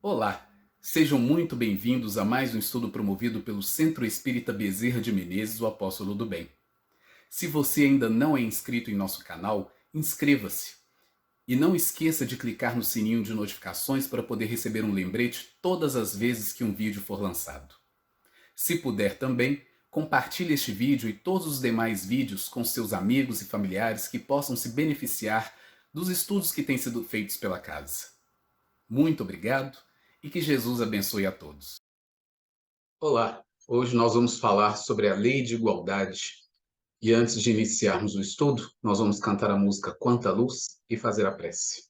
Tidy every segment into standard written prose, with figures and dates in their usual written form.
Olá, sejam muito bem-vindos a mais um estudo promovido pelo Centro Espírita Bezerra de Menezes, o Apóstolo do Bem. Se você ainda não é inscrito em nosso canal, inscreva-se. E não esqueça de clicar no sininho de notificações para poder receber um lembrete todas as vezes que um vídeo for lançado. Se puder também, compartilhe este vídeo e todos os demais vídeos com seus amigos e familiares que possam se beneficiar dos estudos que têm sido feitos pela casa. Muito obrigado e que Jesus abençoe a todos. Olá, hoje nós vamos falar sobre a lei de igualdade. E antes de iniciarmos o estudo, nós vamos cantar a música Quanta Luz e fazer a prece.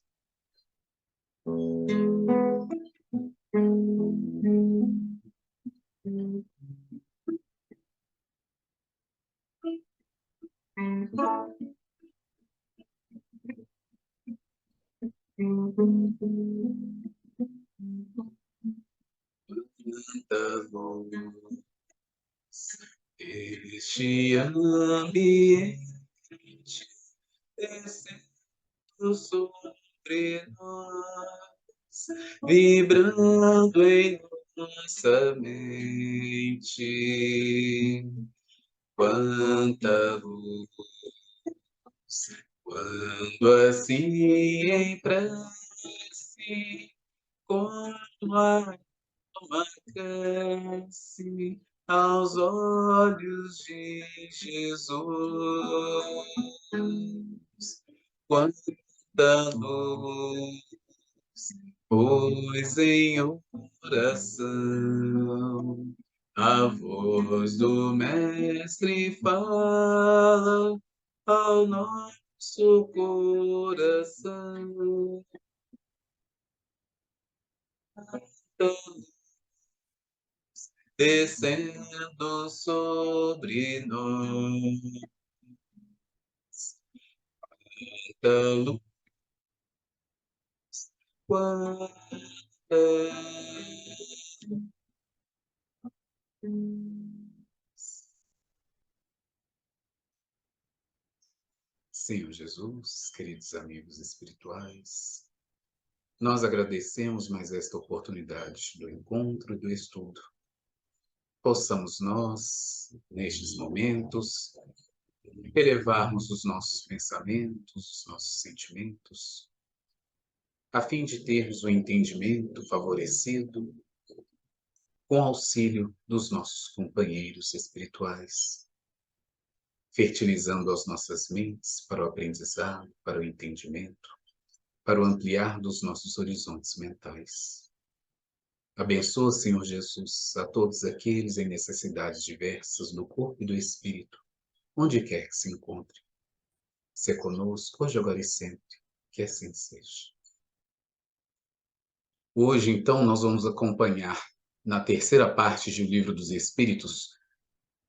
Quanta luz este ambiente descendo sobre nós, vibrando em nossa mente. Quanta luz, quando assim em prece, como a alma cresce aos olhos de Jesus. Quanta luz, pois em oração a voz do Mestre fala ao nosso coração. Descendo sobre nós, quanta luz, quanta. Senhor Jesus, queridos amigos espirituais, nós agradecemos mais esta oportunidade do encontro e do estudo. Possamos nós, nestes momentos, elevarmos os nossos pensamentos, os nossos sentimentos, a fim de termos o entendimento favorecido com auxílio dos nossos companheiros espirituais, fertilizando as nossas mentes para o aprendizado, para o entendimento, para o ampliar dos nossos horizontes mentais. Abençoa, Senhor Jesus, a todos aqueles em necessidades diversas do corpo e do espírito, onde quer que se encontre. Se conosco, hoje, agora e sempre, que assim seja. Hoje, então, nós vamos acompanhar, na terceira parte do Livro dos Espíritos,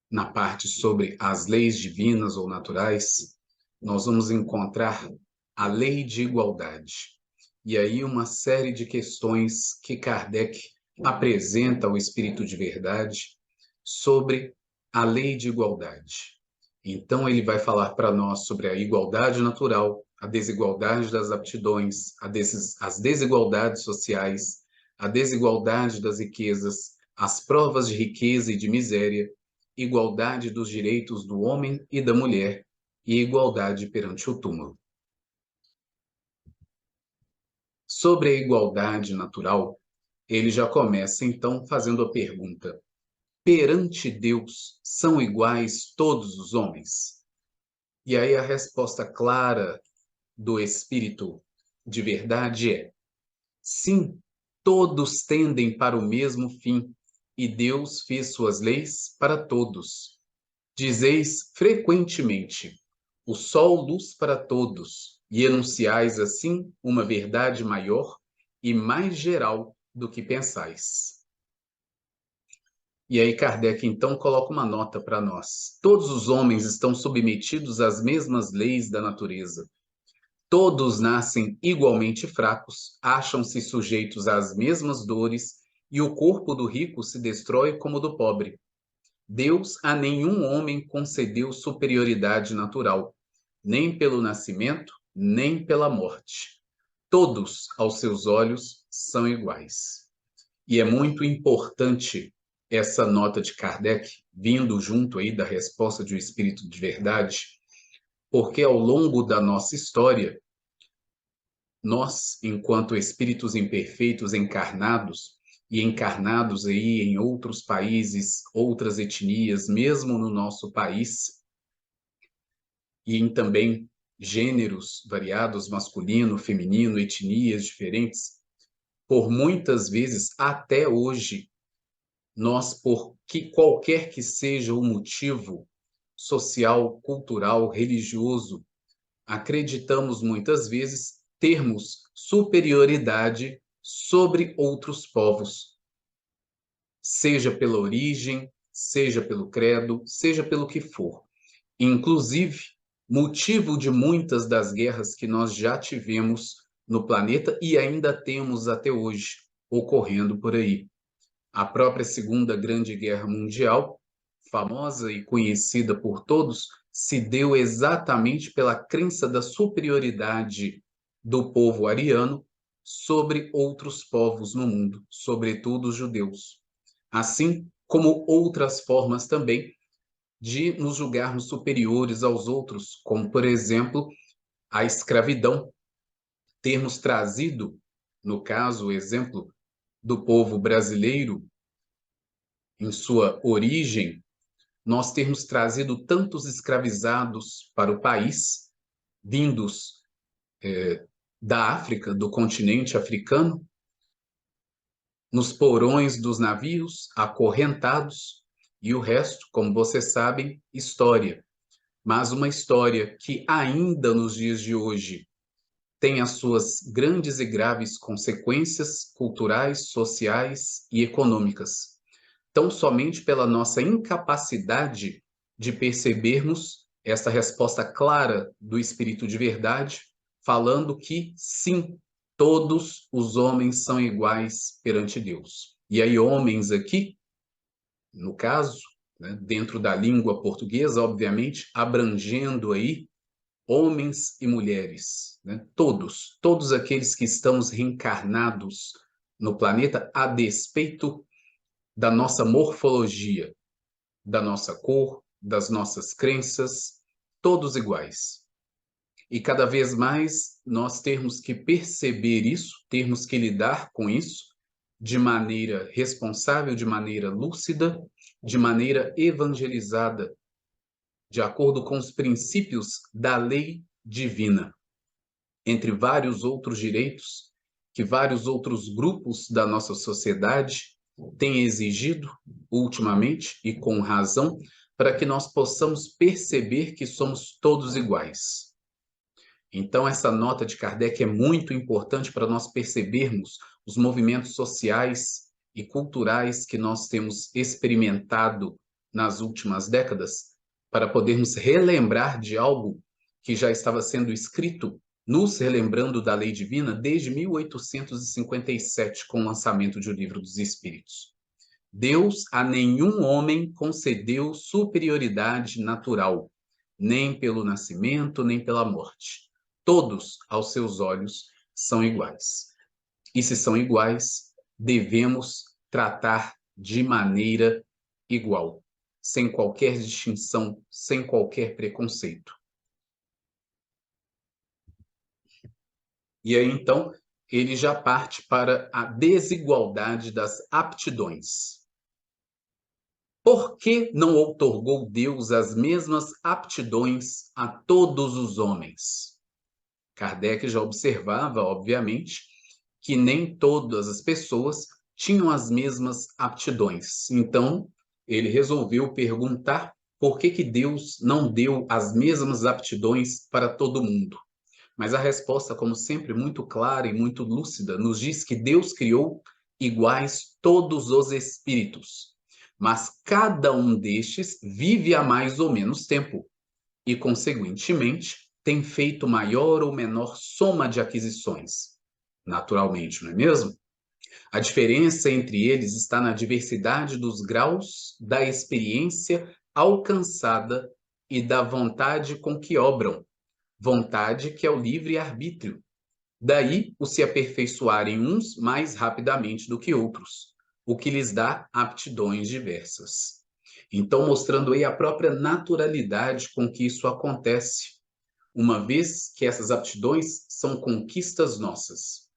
na parte sobre as leis divinas ou naturais, nós vamos encontrar a lei de igualdade. E aí uma série de questões que Kardec apresenta ao Espírito de Verdade sobre a lei de igualdade. Então ele vai falar para nós sobre a igualdade natural, a desigualdade das aptidões, as desigualdades sociais, a desigualdade das riquezas, as provas de riqueza e de miséria, igualdade dos direitos do homem e da mulher e igualdade perante o túmulo. Sobre a igualdade natural, ele já começa então fazendo a pergunta: perante Deus são iguais todos os homens? E aí a resposta clara do Espírito de Verdade é: sim, todos tendem para o mesmo fim, e Deus fez suas leis para todos. Dizeis frequentemente: o sol luz para todos, e enunciais assim uma verdade maior e mais geral do que pensais. E aí Kardec então coloca uma nota para nós. Todos os homens estão submetidos às mesmas leis da natureza. Todos nascem igualmente fracos, acham-se sujeitos às mesmas dores, e o corpo do rico se destrói como o do pobre. Deus a nenhum homem concedeu superioridade natural, nem pelo nascimento, nem pela morte. Todos, aos seus olhos, são iguais. E é muito importante essa nota de Kardec, vindo junto aí da resposta de um espírito de verdade, porque ao longo da nossa história, nós, enquanto espíritos imperfeitos encarnados, e encarnados aí em outros países, outras etnias, mesmo no nosso país, e em também gêneros variados, masculino, feminino, etnias diferentes, por muitas vezes, até hoje, nós, por que qualquer que seja o motivo social, cultural, religioso, acreditamos muitas vezes termos superioridade sobre outros povos, seja pela origem, seja pelo credo, seja pelo que for. Inclusive, motivo de muitas das guerras que nós já tivemos no planeta e ainda temos até hoje ocorrendo por aí. A própria Segunda Grande Guerra Mundial, famosa e conhecida por todos, se deu exatamente pela crença da superioridade do povo ariano sobre outros povos no mundo, sobretudo os judeus. Assim como outras formas também de nos julgarmos superiores aos outros, como, por exemplo, a escravidão, termos trazido, no caso, o exemplo do povo brasileiro, em sua origem, nós termos trazido tantos escravizados para o país, vindos da África, do continente africano, nos porões dos navios, acorrentados, e o resto, como vocês sabem, história. Mas uma história que ainda nos dias de hoje tem as suas grandes e graves consequências culturais, sociais e econômicas. Tão somente pela nossa incapacidade de percebermos essa resposta clara do Espírito de verdade, falando que, sim, todos os homens são iguais perante Deus. E aí, homens aqui, no caso, né, dentro da língua portuguesa, obviamente, abrangendo aí homens e mulheres, né? Todos aqueles que estamos reencarnados no planeta a despeito da nossa morfologia, da nossa cor, das nossas crenças, todos iguais. E cada vez mais nós temos que perceber isso, termos que lidar com isso de maneira responsável, de maneira lúcida, de maneira evangelizada, de acordo com os princípios da lei divina, entre vários outros direitos que vários outros grupos da nossa sociedade têm exigido ultimamente e com razão, para que nós possamos perceber que somos todos iguais. Então, essa nota de Kardec é muito importante para nós percebermos os movimentos sociais e culturais que nós temos experimentado nas últimas décadas, para podermos relembrar de algo que já estava sendo escrito, nos relembrando da lei divina desde 1857, com o lançamento de O Livro dos Espíritos. Deus a nenhum homem concedeu superioridade natural, nem pelo nascimento, nem pela morte. Todos, aos seus olhos, são iguais. E se são iguais, devemos tratar de maneira igual, sem qualquer distinção, sem qualquer preconceito. E aí, então, ele já parte para a desigualdade das aptidões. Por que não outorgou Deus as mesmas aptidões a todos os homens? Kardec já observava, obviamente, que nem todas as pessoas tinham as mesmas aptidões. Então, ele resolveu perguntar por que Deus não deu as mesmas aptidões para todo mundo. Mas a resposta, como sempre, muito clara e muito lúcida, nos diz que Deus criou iguais todos os espíritos, mas cada um destes vive há mais ou menos tempo e, consequentemente, tem feito maior ou menor soma de aquisições. Naturalmente, não é mesmo? A diferença entre eles está na diversidade dos graus da experiência alcançada e da vontade com que obram. Vontade que é o livre-arbítrio. Daí o se aperfeiçoarem uns mais rapidamente do que outros. o que lhes dá aptidões diversas. Então, mostrando aí a própria naturalidade com que isso acontece, uma vez que essas aptidões são conquistas nossas,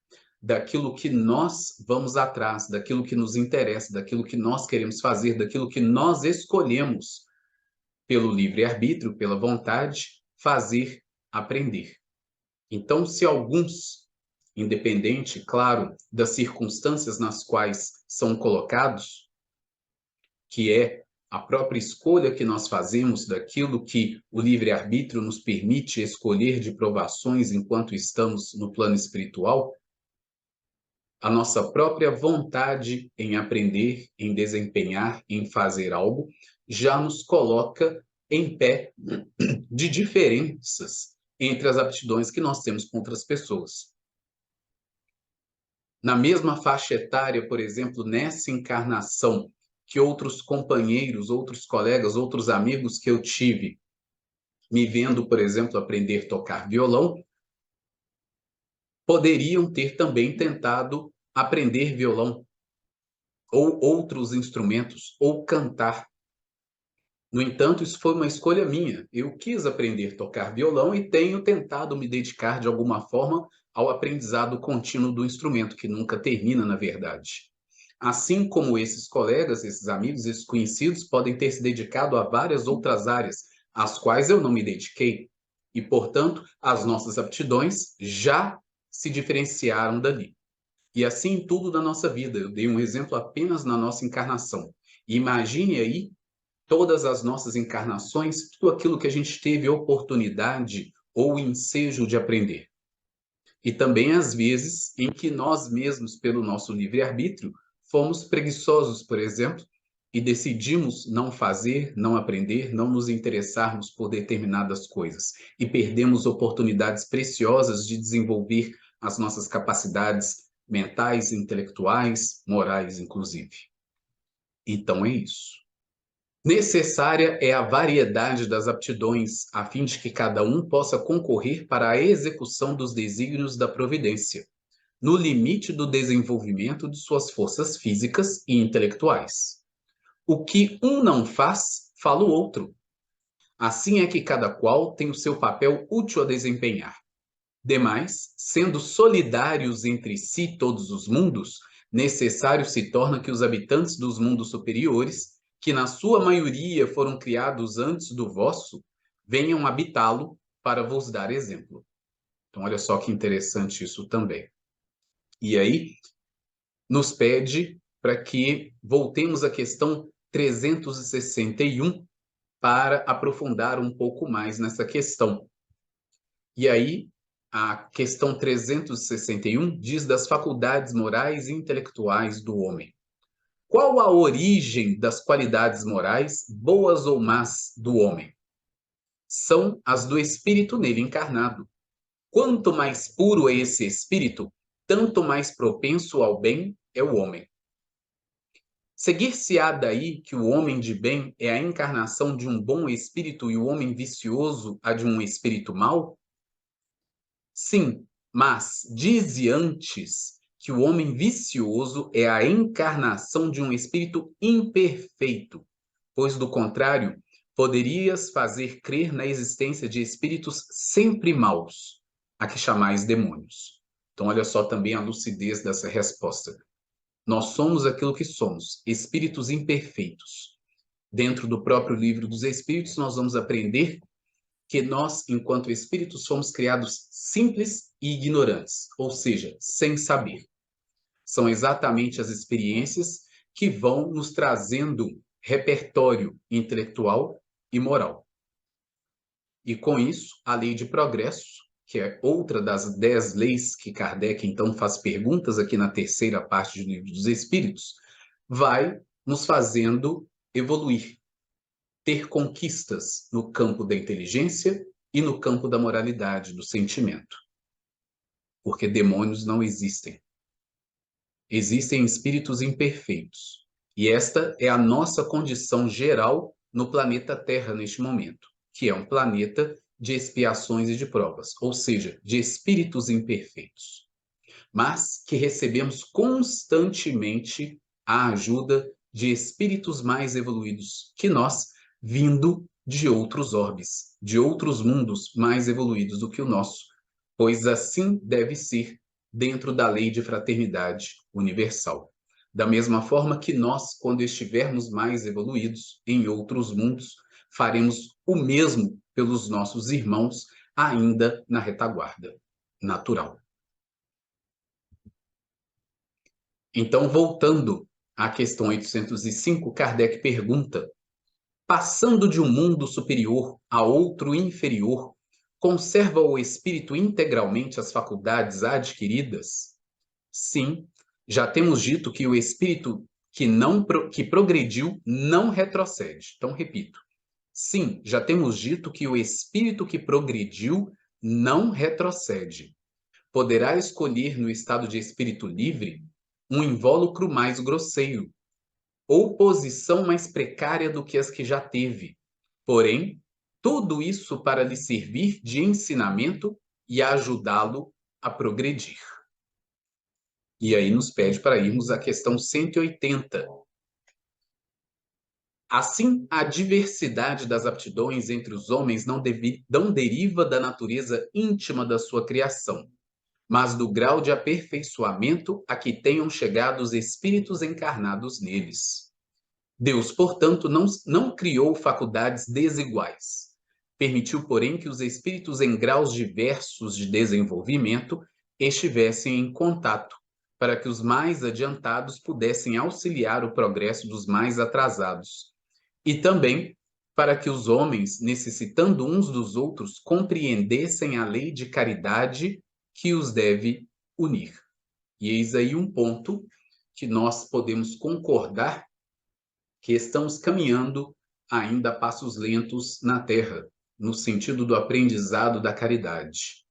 daquilo que nós vamos atrás, daquilo que nos interessa, daquilo que nós queremos fazer, daquilo que nós escolhemos pelo livre-arbítrio, pela vontade, fazer, aprender. Então, se alguns, independente, claro, das circunstâncias nas quais são colocados, que é a própria escolha que nós fazemos daquilo que o livre-arbítrio nos permite escolher de provações enquanto estamos no plano espiritual, a nossa própria vontade em aprender, em desempenhar, em fazer algo, já nos coloca em pé de diferenças entre as aptidões que nós temos com outras pessoas. Na mesma faixa etária, por exemplo, nessa encarnação, que outros companheiros, outros colegas, outros amigos que eu tive, me vendo, por exemplo, aprender a tocar violão, poderiam ter também tentado aprender violão, ou outros instrumentos, ou cantar. No entanto, isso foi uma escolha minha. Eu quis aprender a tocar violão e tenho tentado me dedicar de alguma forma ao aprendizado contínuo do instrumento, que nunca termina, na verdade. Assim como esses colegas, esses amigos, esses conhecidos podem ter se dedicado a várias outras áreas, às quais eu não me dediquei. E, portanto, as nossas aptidões já se diferenciaram dali. E assim tudo da nossa vida. Eu dei um exemplo apenas na nossa encarnação. E imagine aí todas as nossas encarnações, tudo aquilo que a gente teve oportunidade ou ensejo de aprender. E também as vezes em que nós mesmos, pelo nosso livre-arbítrio, fomos preguiçosos, por exemplo, e decidimos não fazer, não aprender, não nos interessarmos por determinadas coisas. E perdemos oportunidades preciosas de desenvolver as nossas capacidades mentais, intelectuais, morais, inclusive. Então é isso. Necessária é a variedade das aptidões, a fim de que cada um possa concorrer para a execução dos desígnios da providência, no limite do desenvolvimento de suas forças físicas e intelectuais. O que um não faz, fala o outro. Assim é que cada qual tem o seu papel útil a desempenhar. Demais, sendo solidários entre si todos os mundos, necessário se torna que os habitantes dos mundos superiores, que na sua maioria foram criados antes do vosso, venham habitá-lo para vos dar exemplo. Então, olha só que interessante isso também. E aí, nos pede para que voltemos à questão 361 para aprofundar um pouco mais nessa questão. E aí, a questão 361 diz das faculdades morais e intelectuais do homem. Qual a origem das qualidades morais, boas ou más, do homem? São as do espírito nele encarnado. Quanto mais puro é esse espírito, tanto mais propenso ao bem é o homem. Seguir-se-á daí que o homem de bem é a encarnação de um bom espírito e o homem vicioso a de um espírito mau? Sim, mas dize antes que o homem vicioso é a encarnação de um espírito imperfeito, pois, do contrário, poderias fazer crer na existência de espíritos sempre maus, a que chamais demônios. Então, olha só também a lucidez dessa resposta. Nós somos aquilo que somos, espíritos imperfeitos. Dentro do próprio livro dos Espíritos, nós vamos aprender que nós, enquanto espíritos, fomos criados simples e ignorantes, ou seja, sem saber. São exatamente as experiências que vão nos trazendo repertório intelectual e moral. E com isso, a lei de progresso, que é outra das 10 leis que Kardec então faz perguntas aqui na terceira parte do Livro dos Espíritos, vai nos fazendo evoluir, ter conquistas no campo da inteligência e no campo da moralidade, do sentimento. Porque demônios não existem. Existem espíritos imperfeitos. E esta é a nossa condição geral no planeta Terra neste momento, que é um planeta de expiações e de provas, ou seja, de espíritos imperfeitos. Mas que recebemos constantemente a ajuda de espíritos mais evoluídos que nós, vindo de outros orbes, de outros mundos mais evoluídos do que o nosso, pois assim deve ser dentro da lei de fraternidade universal. Da mesma forma que nós, quando estivermos mais evoluídos em outros mundos, faremos o mesmo pelos nossos irmãos ainda na retaguarda natural. Então, voltando à questão 805, Kardec pergunta: passando de um mundo superior a outro inferior, conserva o espírito integralmente as faculdades adquiridas? Sim, já temos dito que o espírito que progrediu não retrocede. Então, repito. Sim, já temos dito que o espírito que progrediu não retrocede. Poderá escolher no estado de espírito livre um invólucro mais grosseiro, ou posição mais precária do que as que já teve. Porém, tudo isso para lhe servir de ensinamento e ajudá-lo a progredir. E aí nos pede para irmos à questão 180. Assim, a diversidade das aptidões entre os homens não deriva da natureza íntima da sua criação, mas do grau de aperfeiçoamento a que tenham chegado os espíritos encarnados neles. Deus, portanto, não criou faculdades desiguais. Permitiu, porém, que os espíritos em graus diversos de desenvolvimento estivessem em contato, para que os mais adiantados pudessem auxiliar o progresso dos mais atrasados. E também para que os homens, necessitando uns dos outros, compreendessem a lei de caridade que os deve unir. E eis aí um ponto que nós podemos concordar que estamos caminhando ainda a passos lentos na Terra, no sentido do aprendizado da caridade.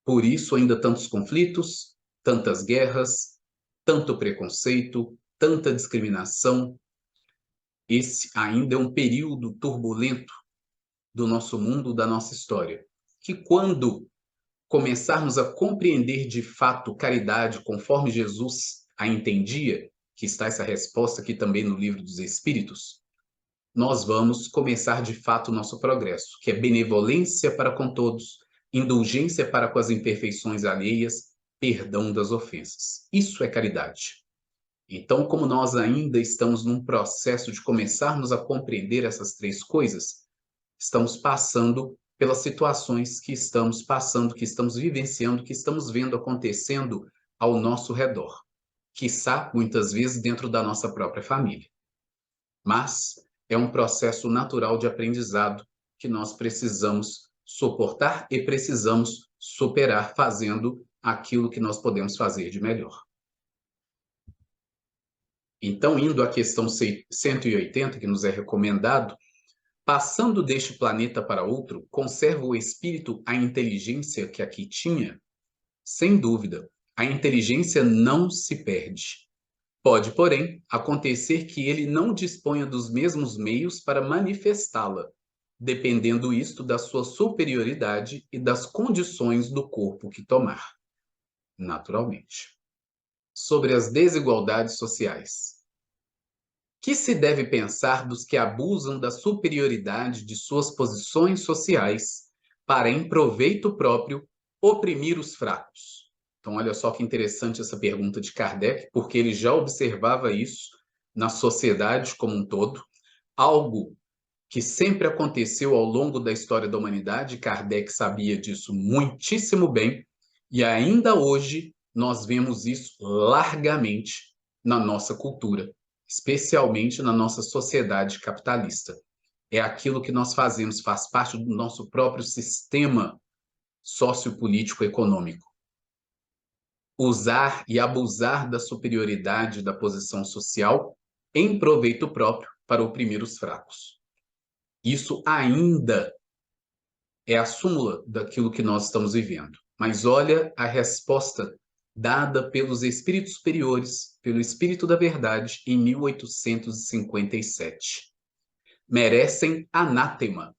Por isso, ainda tantos conflitos, tantas guerras, tanto preconceito, tanta discriminação. Esse ainda é um período turbulento do nosso mundo, da nossa história, que quando começarmos a compreender de fato caridade conforme Jesus a entendia, que está essa resposta aqui também no Livro dos Espíritos, nós vamos começar de fato o nosso progresso, que é benevolência para com todos, indulgência para com as imperfeições alheias, perdão das ofensas. Isso é caridade. Então, como nós ainda estamos num processo de começarmos a compreender essas três coisas, estamos passando pelas situações que estamos passando, que estamos vivenciando, que estamos vendo acontecendo ao nosso redor, quiçá muitas vezes dentro da nossa própria família. Mas é um processo natural de aprendizado que nós precisamos suportar e precisamos superar fazendo aquilo que nós podemos fazer de melhor. Então, indo à questão 180, que nos é recomendado, passando deste planeta para outro, conserva o espírito a inteligência que aqui tinha? Sem dúvida, a inteligência não se perde. Pode, porém, acontecer que ele não disponha dos mesmos meios para manifestá-la, dependendo isto da sua superioridade e das condições do corpo que tomar, naturalmente. Sobre as desigualdades sociais. Que se deve pensar dos que abusam da superioridade de suas posições sociais para, em proveito próprio, oprimir os fracos? Então, olha só que interessante essa pergunta de Kardec, porque ele já observava isso na sociedade como um todo, algo que sempre aconteceu ao longo da história da humanidade, Kardec sabia disso muitíssimo bem, e ainda hoje nós vemos isso largamente na nossa cultura, especialmente na nossa sociedade capitalista. É aquilo que nós fazemos, faz parte do nosso próprio sistema sociopolítico-econômico. Usar e abusar da superioridade da posição social em proveito próprio para oprimir os fracos. Isso ainda é a súmula daquilo que nós estamos vivendo. Mas olha a resposta dada pelos espíritos superiores, pelo Espírito da Verdade, em 1857. Merecem anátema.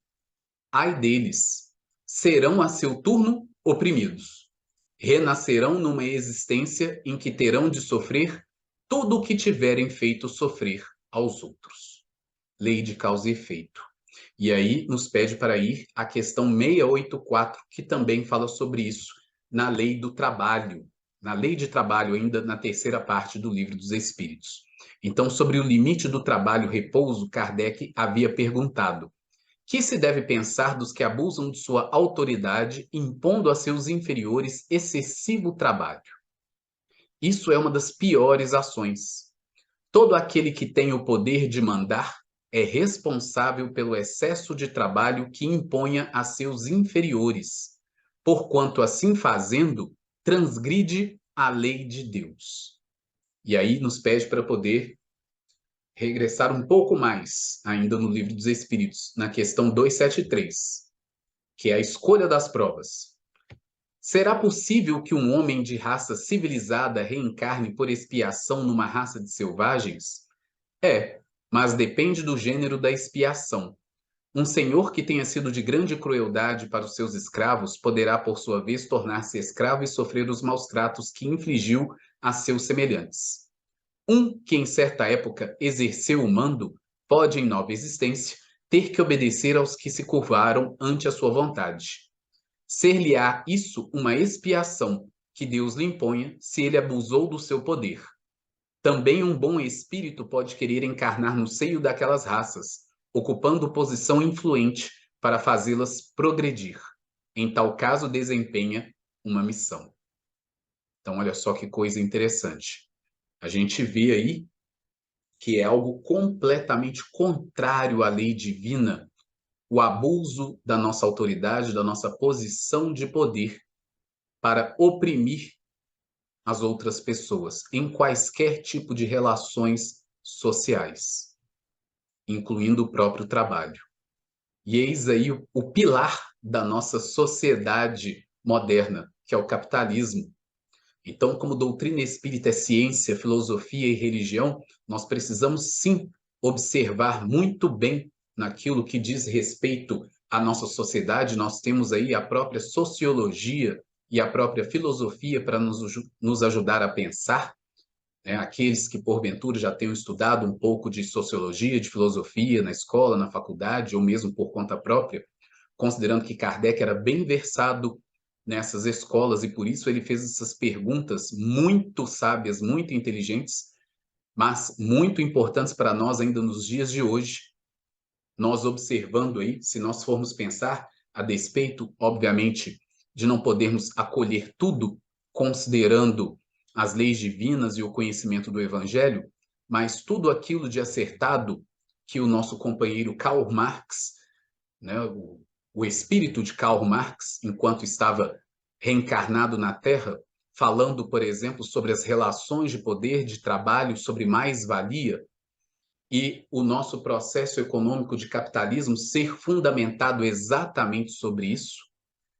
Ai deles. Serão a seu turno oprimidos. Renascerão numa existência em que terão de sofrer tudo o que tiverem feito sofrer aos outros. Lei de causa e efeito. E aí nos pede para ir à questão 684, que também fala sobre isso, na lei do trabalho, na lei de trabalho, ainda na terceira parte do Livro dos Espíritos. Então, sobre o limite do trabalho-repouso, Kardec havia perguntado: que se deve pensar dos que abusam de sua autoridade, impondo a seus inferiores excessivo trabalho? Isso é uma das piores ações. Todo aquele que tem o poder de mandar é responsável pelo excesso de trabalho que imponha a seus inferiores, porquanto, assim fazendo, transgride a lei de Deus. E aí nos pede para poder regressar um pouco mais, ainda no Livro dos Espíritos, na questão 273, que é a escolha das provas. Será possível que um homem de raça civilizada reencarne por expiação numa raça de selvagens? É, mas depende do gênero da expiação. Um senhor que tenha sido de grande crueldade para os seus escravos poderá, por sua vez, tornar-se escravo e sofrer os maus tratos que infligiu a seus semelhantes. Um que em certa época exerceu o mando pode, em nova existência, ter que obedecer aos que se curvaram ante a sua vontade. Ser-lhe-á isso uma expiação que Deus lhe imponha se ele abusou do seu poder. Também um bom espírito pode querer encarnar no seio daquelas raças, ocupando posição influente para fazê-las progredir. Em tal caso, desempenha uma missão. Então, olha só que coisa interessante. A gente vê aí que é algo completamente contrário à lei divina, o abuso da nossa autoridade, da nossa posição de poder para oprimir as outras pessoas em quaisquer tipo de relações sociais, incluindo o próprio trabalho. E eis aí o pilar da nossa sociedade moderna, que é o capitalismo. Então, como doutrina espírita é ciência, filosofia e religião, nós precisamos sim observar muito bem naquilo que diz respeito à nossa sociedade. Nós temos aí a própria sociologia e a própria filosofia para nos ajudar a pensar, né? Aqueles que, porventura, já tenham estudado um pouco de sociologia, de filosofia na escola, na faculdade, ou mesmo por conta própria, considerando que Kardec era bem versado nessas escolas e por isso ele fez essas perguntas muito sábias, muito inteligentes, mas muito importantes para nós ainda nos dias de hoje. Nós observando aí, se nós formos pensar, a despeito, obviamente, de não podermos acolher tudo, considerando as leis divinas e o conhecimento do Evangelho, mas tudo aquilo de acertado que o nosso companheiro Karl Marx, né, o espírito de Karl Marx, enquanto estava reencarnado na Terra, falando, por exemplo, sobre as relações de poder, de trabalho, sobre mais-valia, e o nosso processo econômico de capitalismo ser fundamentado exatamente sobre isso.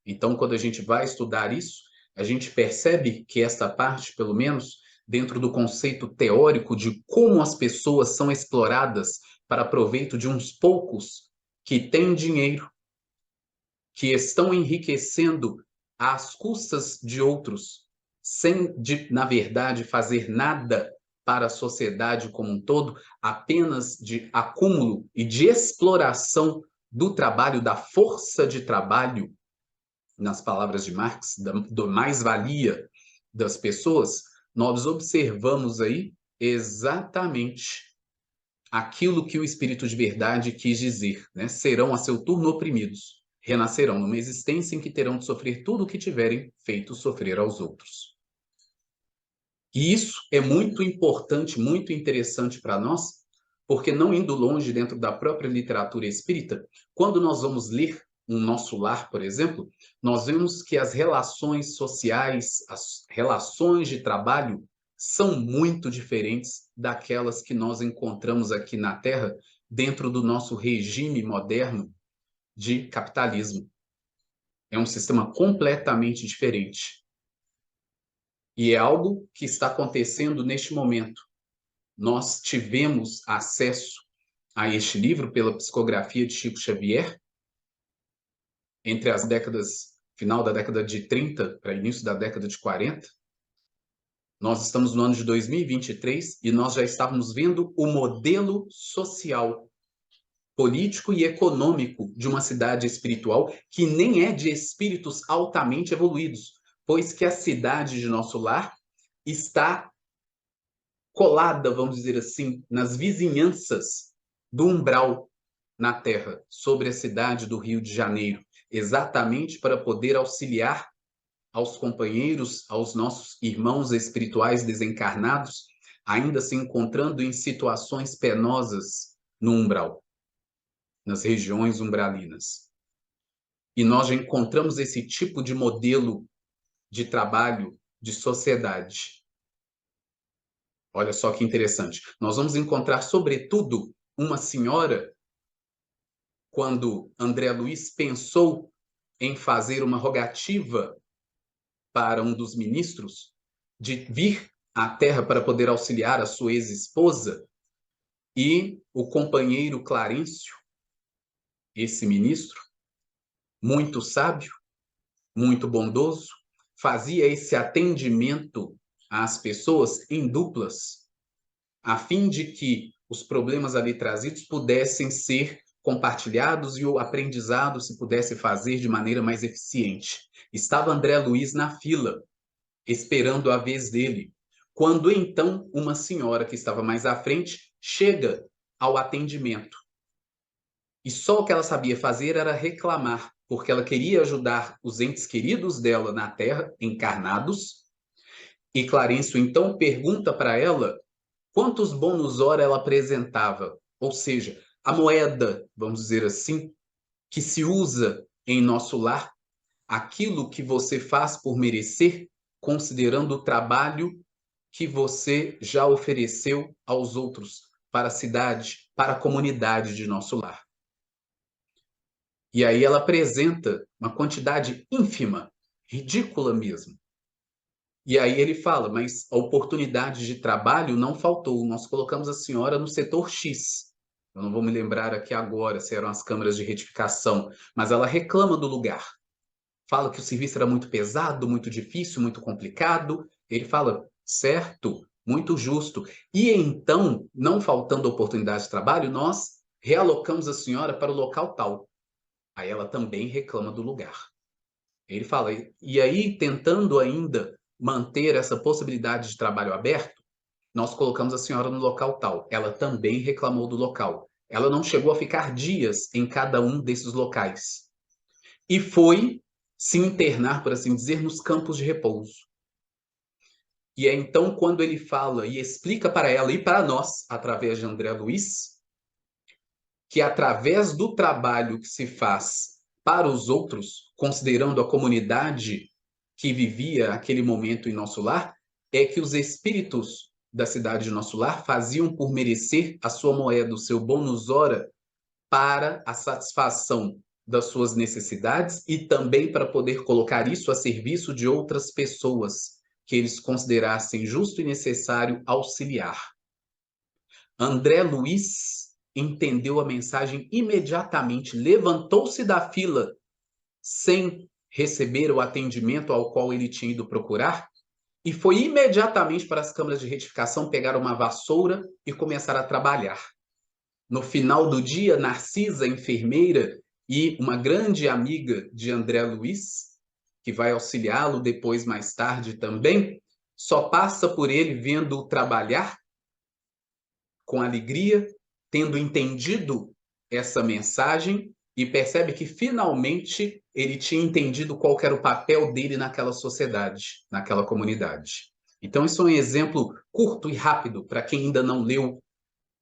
Então, quando a gente vai estudar isso, a gente percebe que esta parte, pelo menos, dentro do conceito teórico de como as pessoas são exploradas para proveito de uns poucos que têm dinheiro, que estão enriquecendo às custas de outros, sem, na verdade, fazer nada para a sociedade como um todo, apenas de acúmulo e de exploração do trabalho, da força de trabalho, nas palavras de Marx, da mais-valia das pessoas, nós observamos aí exatamente aquilo que o Espírito de Verdade quis dizer, né? Serão a seu turno oprimidos, renascerão numa existência em que terão de sofrer tudo o que tiverem feito sofrer aos outros. E isso é muito importante, muito interessante para nós, porque não indo longe dentro da própria literatura espírita, quando nós vamos ler um Nosso Lar, por exemplo, nós vemos que as relações sociais, as relações de trabalho são muito diferentes daquelas que nós encontramos aqui na Terra, dentro do nosso regime moderno de capitalismo. É um sistema completamente diferente. E é algo que está acontecendo neste momento. Nós tivemos acesso a este livro pela psicografia de Chico Xavier, entre as décadas, final da década de 30 para início da década de 40, Nós estamos no ano de 2023 e nós já estávamos vendo o modelo social, político e econômico de uma cidade espiritual que nem é de espíritos altamente evoluídos, pois que a cidade de nosso lar está colada, vamos dizer assim, nas vizinhanças do umbral na Terra, sobre a cidade do Rio de Janeiro, exatamente para poder auxiliar aos companheiros, aos nossos irmãos espirituais desencarnados, ainda se encontrando em situações penosas no umbral, nas regiões umbralinas. E nós já encontramos esse tipo de modelo de trabalho, de sociedade. Olha só que interessante. Nós vamos encontrar, sobretudo, uma senhora, quando André Luiz pensou em fazer uma rogativa para um dos ministros de vir à Terra para poder auxiliar a sua ex-esposa, e o companheiro Clarencio, esse ministro, muito sábio, muito bondoso, fazia esse atendimento às pessoas em duplas, a fim de que os problemas ali trazidos pudessem ser compartilhados e o aprendizado se pudesse fazer de maneira mais eficiente. Estava André Luiz na fila, esperando a vez dele, quando então uma senhora que estava mais à frente chega ao atendimento. E só o que ela sabia fazer era reclamar, porque ela queria ajudar os entes queridos dela na Terra, encarnados, e Clarencio então pergunta para ela quantos bônus hora ela apresentava, ou seja, a moeda, vamos dizer assim, que se usa em nosso lar, aquilo que você faz por merecer, considerando o trabalho que você já ofereceu aos outros, para a cidade, para a comunidade de nosso lar. E aí ela apresenta uma quantidade ínfima, ridícula mesmo. E aí ele fala, mas a oportunidade de trabalho não faltou. Nós colocamos a senhora no setor X. Eu não vou me lembrar aqui agora se eram as câmaras de retificação, mas ela reclama do lugar. Fala que o serviço era muito pesado, muito difícil, muito complicado. Ele fala, certo, muito justo. E então, não faltando oportunidade de trabalho, nós realocamos a senhora para o local tal. Aí ela também reclama do lugar. Ele fala, e aí, tentando ainda manter essa possibilidade de trabalho aberto, nós colocamos a senhora no local tal. Ela também reclamou do local. Ela não chegou a ficar dias em cada um desses locais. E foi se internar, por assim dizer, nos campos de repouso. E é então quando ele fala e explica para ela e para nós, através de André Luiz, que através do trabalho que se faz para os outros, considerando a comunidade que vivia aquele momento em nosso lar, é que os espíritos da cidade de nosso lar faziam por merecer a sua moeda, o seu bônus hora, para a satisfação das suas necessidades e também para poder colocar isso a serviço de outras pessoas que eles considerassem justo e necessário auxiliar. André Luiz entendeu a mensagem imediatamente, levantou-se da fila sem receber o atendimento ao qual ele tinha ido procurar e foi imediatamente para as câmaras de retificação pegar uma vassoura e começar a trabalhar. No final do dia, Narcisa, enfermeira e uma grande amiga de André Luiz, que vai auxiliá-lo depois, mais tarde também, só passa por ele vendo-o trabalhar com alegria, tendo entendido essa mensagem e percebe que finalmente ele tinha entendido qual era o papel dele naquela sociedade, naquela comunidade. Então, isso é um exemplo curto e rápido para quem ainda não leu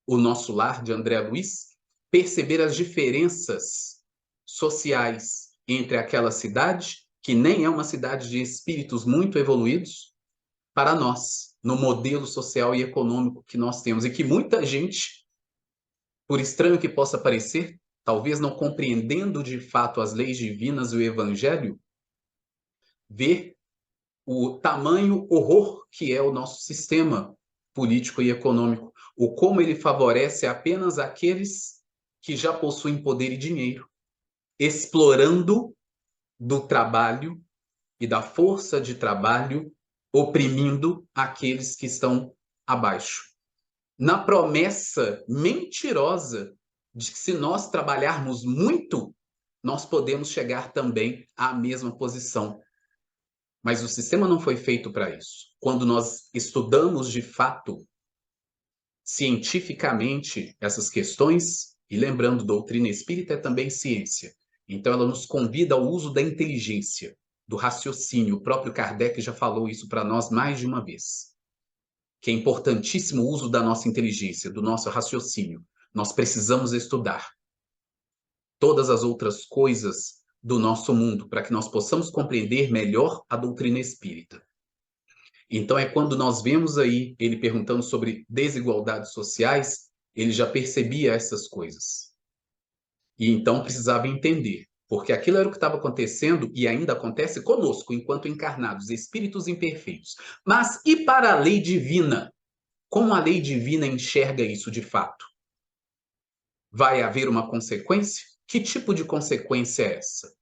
O Nosso Lar, de André Luiz, perceber as diferenças sociais entre aquela cidade, que nem é uma cidade de espíritos muito evoluídos, para nós, no modelo social e econômico que nós temos, e que muita gente, por estranho que possa parecer, talvez não compreendendo de fato as leis divinas e o evangelho, vê o tamanho horror que é o nosso sistema político e econômico, o como ele favorece apenas aqueles que já possuem poder e dinheiro, explorando do trabalho e da força de trabalho oprimindo aqueles que estão abaixo. Na promessa mentirosa de que se nós trabalharmos muito, nós podemos chegar também à mesma posição. Mas o sistema não foi feito para isso. Quando nós estudamos de fato, cientificamente, essas questões, e lembrando, doutrina espírita é também ciência. Então, ela nos convida ao uso da inteligência, do raciocínio. O próprio Kardec já falou isso para nós mais de uma vez. Que é importantíssimo o uso da nossa inteligência, do nosso raciocínio. Nós precisamos estudar todas as outras coisas do nosso mundo para que nós possamos compreender melhor a doutrina espírita. Então é quando nós vemos aí ele perguntando sobre desigualdades sociais, ele já percebia essas coisas. E então precisava entender, porque aquilo era o que estava acontecendo e ainda acontece conosco, enquanto encarnados, espíritos imperfeitos. Mas e para a lei divina? Como a lei divina enxerga isso de fato? Vai haver uma consequência? Que tipo de consequência é essa?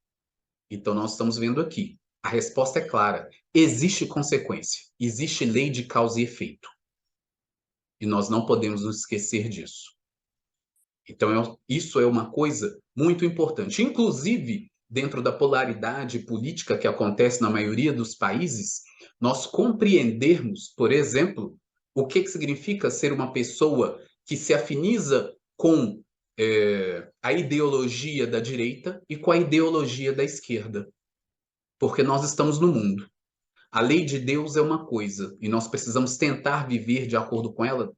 Então nós estamos vendo aqui. A resposta é clara. Existe consequência. Existe lei de causa e efeito. E nós não podemos nos esquecer disso. Então, isso é uma coisa muito importante. Inclusive, dentro da polaridade política que acontece na maioria dos países, nós compreendermos, por exemplo, o que significa ser uma pessoa que se afiniza com a ideologia da direita e com a ideologia da esquerda. Porque nós estamos no mundo. A lei de Deus é uma coisa, e nós precisamos tentar viver de acordo com ela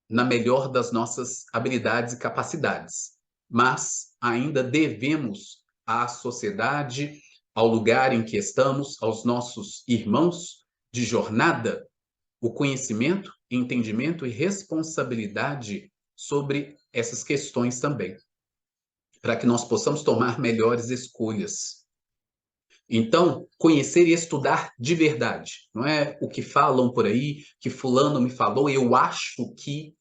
na melhor das nossas habilidades e capacidades. Mas ainda devemos à sociedade, ao lugar em que estamos, aos nossos irmãos de jornada, o conhecimento, entendimento e responsabilidade sobre essas questões também, para que nós possamos tomar melhores escolhas. Então, conhecer e estudar de verdade, não é o que falam por aí, que fulano me falou, eu acho que,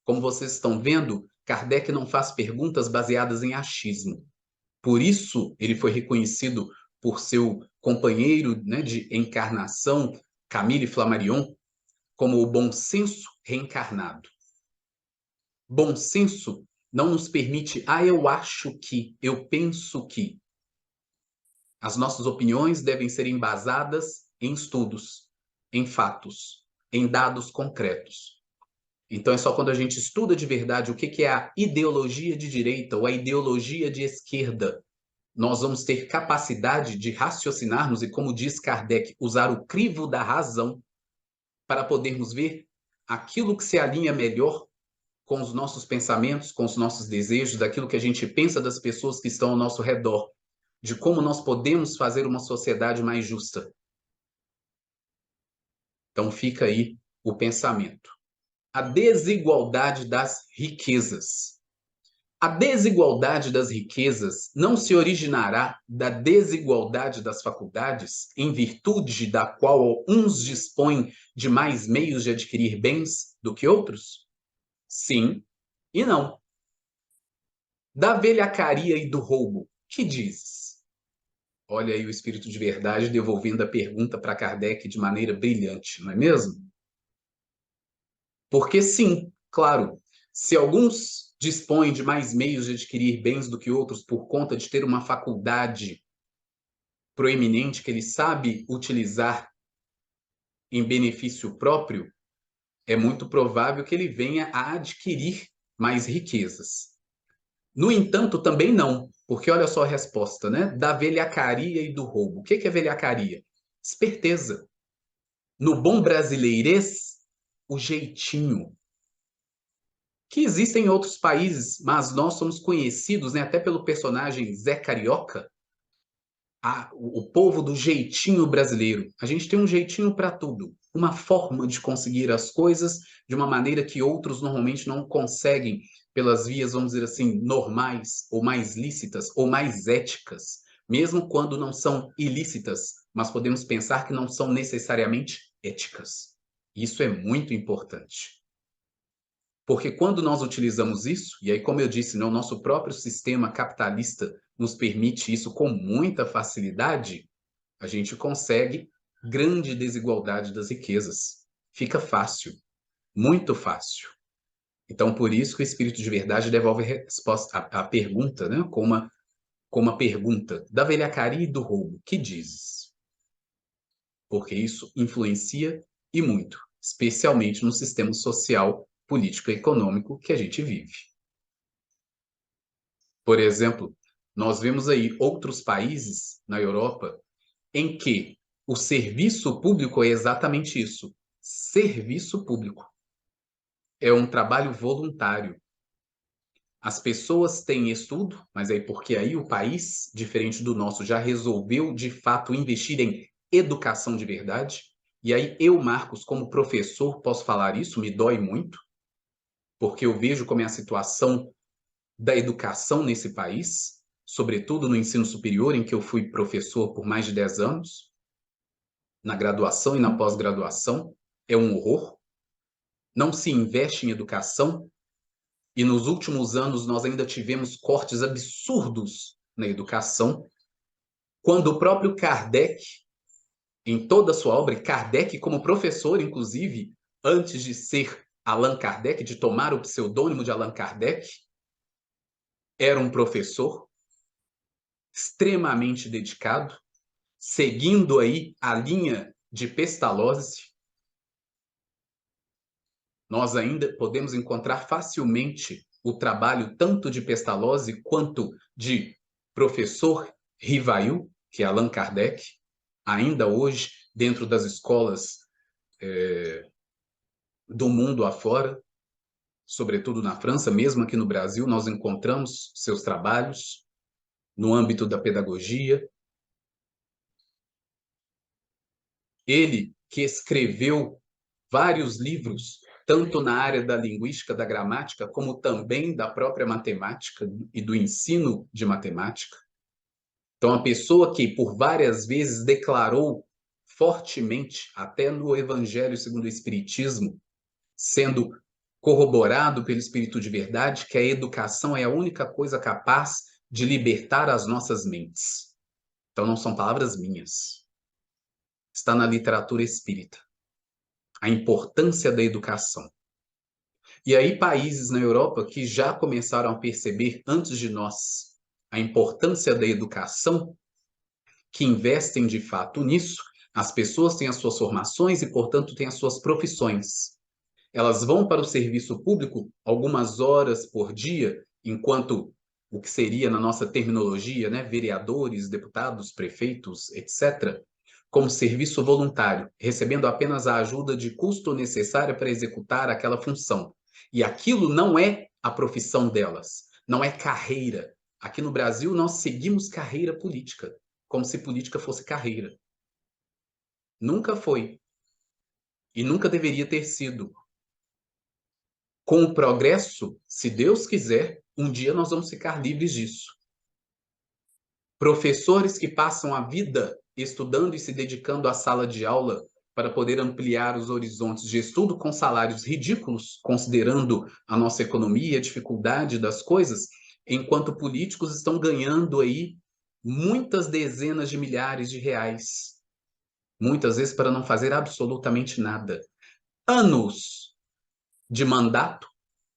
como vocês estão vendo, Kardec não faz perguntas baseadas em achismo. Por isso, ele foi reconhecido por seu companheiro, né, de encarnação, Camille Flammarion, como o bom senso reencarnado. Bom senso não nos permite, eu acho que, eu penso que. As nossas opiniões devem ser embasadas em estudos, em fatos, em dados concretos. Então é só quando a gente estuda de verdade o que é a ideologia de direita ou a ideologia de esquerda, nós vamos ter capacidade de raciocinarmos e, como diz Kardec, usar o crivo da razão para podermos ver aquilo que se alinha melhor com os nossos pensamentos, com os nossos desejos, daquilo que a gente pensa das pessoas que estão ao nosso redor, de como nós podemos fazer uma sociedade mais justa. Então fica aí o pensamento. A desigualdade das riquezas. A desigualdade das riquezas não se originará da desigualdade das faculdades, em virtude da qual uns dispõem de mais meios de adquirir bens do que outros? Sim e não. Da velhacaria e do roubo, que dizes? Olha aí o espírito de verdade devolvendo a pergunta para Kardec de maneira brilhante, não é mesmo? Porque sim, claro, se alguns dispõem de mais meios de adquirir bens do que outros por conta de ter uma faculdade proeminente que ele sabe utilizar em benefício próprio, é muito provável que ele venha a adquirir mais riquezas. No entanto, também não, porque olha só a resposta, né? Da velhacaria e do roubo. O que é velhacaria? Esperteza. No bom brasileirês, o jeitinho. Que existem em outros países, mas nós somos conhecidos, né, até pelo personagem Zé Carioca, o povo do jeitinho brasileiro. A gente tem um jeitinho para tudo, uma forma de conseguir as coisas de uma maneira que outros normalmente não conseguem pelas vias, vamos dizer assim, normais, ou mais lícitas, ou mais éticas, mesmo quando não são ilícitas, mas podemos pensar que não são necessariamente éticas. Isso é muito importante. Porque quando nós utilizamos isso, e aí, como eu disse, né, o nosso próprio sistema capitalista nos permite isso com muita facilidade, a gente consegue grande desigualdade das riquezas. Fica fácil, muito fácil. Então, por isso que o Espírito de Verdade devolve a pergunta, né, com uma pergunta da velhacaria e do roubo. Que dizes? Porque isso influencia e muito, especialmente no sistema social, político e econômico que a gente vive. Por exemplo, nós vemos aí outros países na Europa em que o serviço público é exatamente isso. Serviço público. É um trabalho voluntário. As pessoas têm estudo, mas é porque aí o país, diferente do nosso, já resolveu de fato investir em educação de verdade. E aí eu, Marcos, como professor, posso falar isso, me dói muito, porque eu vejo como é a situação da educação nesse país, sobretudo no ensino superior, em que eu fui professor por mais de 10 anos, na graduação e na pós-graduação, é um horror. Não se investe em educação, e nos últimos anos nós ainda tivemos cortes absurdos na educação, quando o próprio Kardec, em toda a sua obra, e Kardec como professor, inclusive, antes de ser Allan Kardec, de tomar o pseudônimo de Allan Kardec, era um professor extremamente dedicado, seguindo aí a linha de Pestalozzi. Nós ainda podemos encontrar facilmente o trabalho tanto de Pestalozzi quanto de professor Rivail, que é Allan Kardec, ainda hoje dentro das escolas do mundo afora, sobretudo na França, mesmo aqui no Brasil, nós encontramos seus trabalhos no âmbito da pedagogia. Ele que escreveu vários livros, tanto na área da linguística, da gramática, como também da própria matemática e do ensino de matemática. Então, a pessoa que por várias vezes declarou fortemente, até no Evangelho segundo o Espiritismo, sendo corroborado pelo Espírito de Verdade, que a educação é a única coisa capaz de libertar as nossas mentes. Então, não são palavras minhas. Está na literatura espírita. A importância da educação. E aí, países na Europa que já começaram a perceber, antes de nós, a importância da educação, que investem de fato nisso, as pessoas têm as suas formações e, portanto, têm as suas profissões. Elas vão para o serviço público algumas horas por dia, enquanto o que seria, na nossa terminologia, né, vereadores, deputados, prefeitos, etc., como serviço voluntário, recebendo apenas a ajuda de custo necessária para executar aquela função. E aquilo não é a profissão delas, não é carreira. Aqui no Brasil, nós seguimos carreira política, como se política fosse carreira. Nunca foi. E nunca deveria ter sido. Com o progresso, se Deus quiser, um dia nós vamos ficar livres disso. Professores que passam a vida estudando e se dedicando à sala de aula para poder ampliar os horizontes de estudo com salários ridículos, considerando a nossa economia e a dificuldade das coisas, enquanto políticos estão ganhando aí muitas dezenas de milhares de reais, muitas vezes para não fazer absolutamente nada. Anos de mandato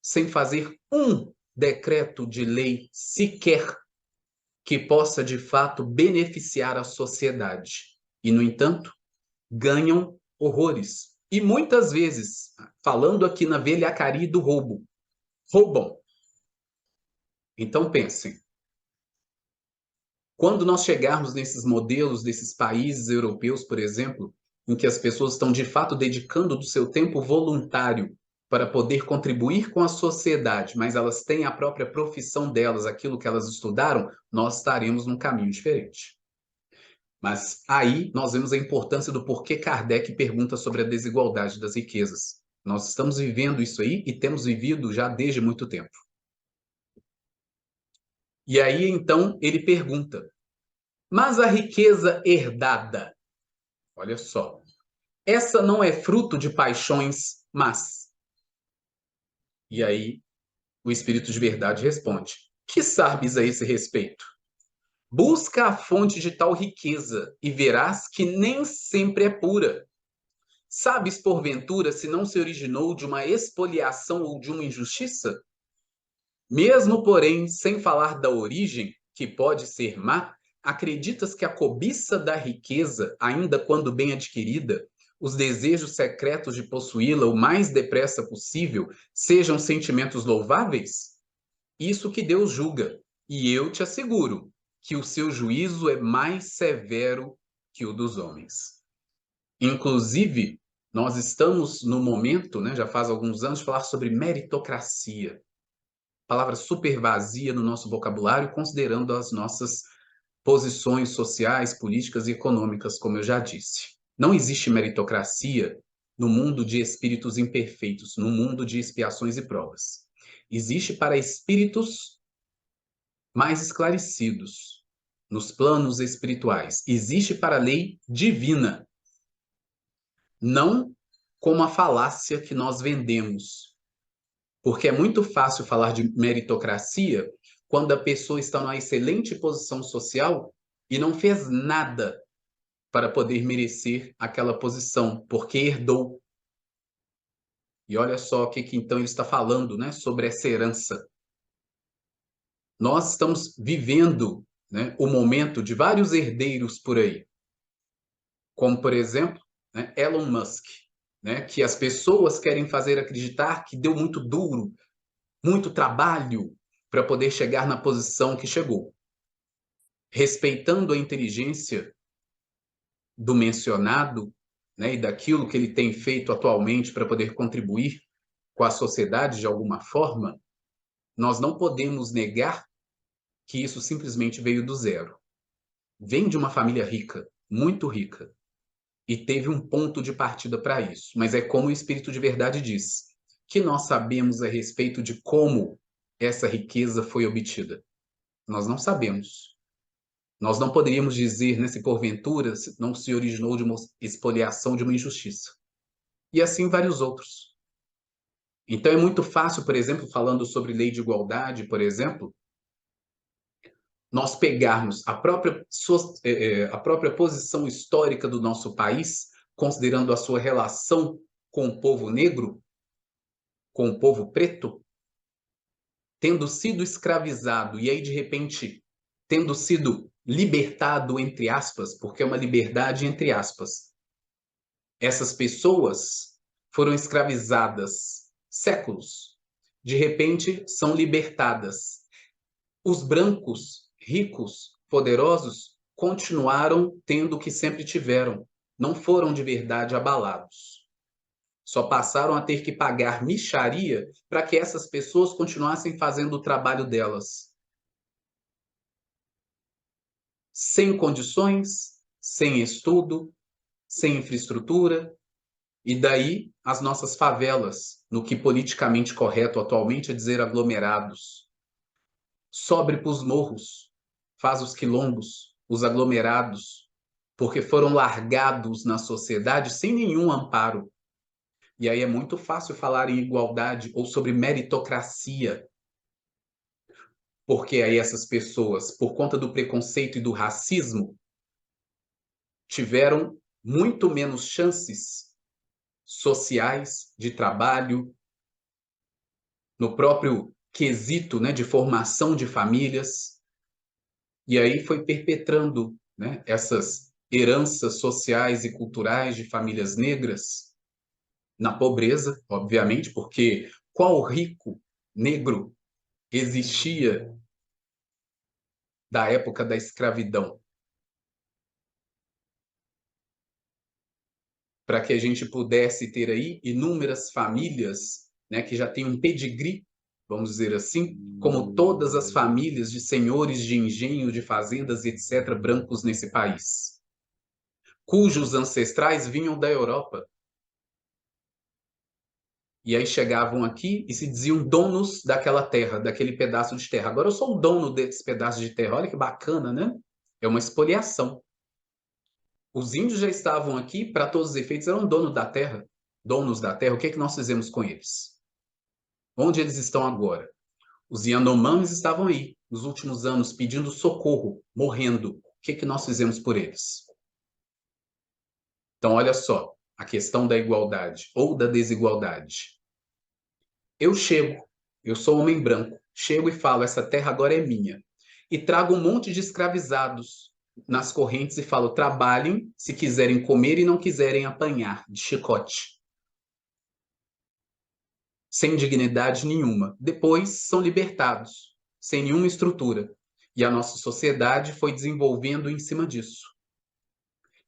sem fazer um decreto de lei sequer que possa, de fato, beneficiar a sociedade. E, no entanto, ganham horrores. E muitas vezes, falando aqui na velhacaria do roubo, roubam. Então, pensem, quando nós chegarmos nesses modelos desses países europeus, por exemplo, em que as pessoas estão, de fato, dedicando do seu tempo voluntário para poder contribuir com a sociedade, mas elas têm a própria profissão delas, aquilo que elas estudaram, nós estaremos num caminho diferente. Mas aí nós vemos a importância do porquê Kardec pergunta sobre a desigualdade das riquezas. Nós estamos vivendo isso aí e temos vivido já desde muito tempo. E aí, então, ele pergunta, mas a riqueza herdada, olha só, essa não é fruto de paixões más? E aí, o Espírito de Verdade responde, que sabes a esse respeito? Busca a fonte de tal riqueza e verás que nem sempre é pura. Sabes, porventura, se não se originou de uma expoliação ou de uma injustiça? Mesmo, porém, sem falar da origem, que pode ser má, acreditas que a cobiça da riqueza, ainda quando bem adquirida, os desejos secretos de possuí-la o mais depressa possível, sejam sentimentos louváveis? Isso que Deus julga, e eu te asseguro que o seu juízo é mais severo que o dos homens. Inclusive, nós estamos no momento, né, já faz alguns anos, de falar sobre meritocracia. Palavra super vazia no nosso vocabulário, considerando as nossas posições sociais, políticas e econômicas, como eu já disse. Não existe meritocracia no mundo de espíritos imperfeitos, no mundo de expiações e provas. Existe para espíritos mais esclarecidos, nos planos espirituais. Existe para a lei divina, não como a falácia que nós vendemos. Porque é muito fácil falar de meritocracia quando a pessoa está numa excelente posição social e não fez nada para poder merecer aquela posição, porque herdou. E olha só o que então ele está falando, né, sobre essa herança. Nós estamos vivendo, né, o momento de vários herdeiros por aí, como, por exemplo, né, Elon Musk, né, que as pessoas querem fazer acreditar que deu muito duro, muito trabalho para poder chegar na posição que chegou, respeitando a inteligência do mencionado, né, e daquilo que ele tem feito atualmente para poder contribuir com a sociedade de alguma forma, nós não podemos negar que isso simplesmente veio do zero. Vem de uma família rica, muito rica, e teve um ponto de partida para isso. Mas é como o Espírito de Verdade diz, que nós sabemos a respeito de como essa riqueza foi obtida. Nós não sabemos. Nós não poderíamos dizer, né, se porventura não se originou de uma expoliação, de uma injustiça. E assim vários outros. Então é muito fácil, por exemplo, falando sobre lei de igualdade, por exemplo, nós pegarmos a própria posição histórica do nosso país, considerando a sua relação com o povo negro, com o povo preto, tendo sido escravizado e aí, de repente, tendo sido libertado, entre aspas, porque é uma liberdade entre aspas. Essas pessoas foram escravizadas séculos. De repente, são libertadas. Os brancos, ricos, poderosos, continuaram tendo o que sempre tiveram. Não foram de verdade abalados. Só passaram a ter que pagar mixaria para que essas pessoas continuassem fazendo o trabalho delas. Sem condições, sem estudo, sem infraestrutura, e daí as nossas favelas, no que politicamente correto atualmente é dizer aglomerados. Sobe para os morros, faz os quilombos, os aglomerados, porque foram largados na sociedade sem nenhum amparo. E aí é muito fácil falar em igualdade ou sobre meritocracia, porque aí essas pessoas, por conta do preconceito e do racismo, tiveram muito menos chances sociais, de trabalho, no próprio quesito, né, de formação de famílias, e aí foi perpetrando, né, essas heranças sociais e culturais de famílias negras na pobreza, obviamente, porque qual rico negro existia da época da escravidão? Para que a gente pudesse ter aí inúmeras famílias, né, que já têm um pedigree, vamos dizer assim, como todas as famílias de senhores de engenho, de fazendas, etc., brancos nesse país, cujos ancestrais vinham da Europa. E aí chegavam aqui e se diziam donos daquela terra, daquele pedaço de terra. Agora eu sou o dono desse pedaço de terra. Olha que bacana, né? É uma expoliação. Os índios já estavam aqui, para todos os efeitos, eram donos da terra. Donos da terra. O que é que nós fizemos com eles? Onde eles estão agora? Os Yanomamis estavam aí, nos últimos anos, pedindo socorro, morrendo. O que nós fizemos por eles? Então, olha só, a questão da igualdade ou da desigualdade. Eu sou homem branco, chego e falo, essa terra agora é minha. E trago um monte de escravizados nas correntes e falo, trabalhem se quiserem comer e não quiserem apanhar de chicote. Sem dignidade nenhuma. Depois são libertados, sem nenhuma estrutura. E a nossa sociedade foi desenvolvendo em cima disso.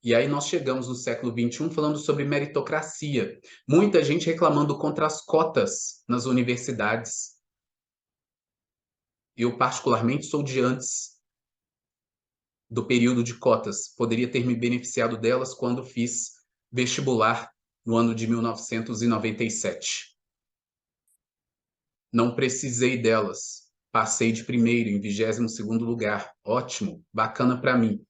E aí nós chegamos no século XXI falando sobre meritocracia. Muita gente reclamando contra as cotas nas universidades. Eu, particularmente, sou de antes do período de cotas. Poderia ter me beneficiado delas quando fiz vestibular no ano de 1997. Não precisei delas. Passei de primeiro, em 22º lugar. Ótimo, bacana para mim.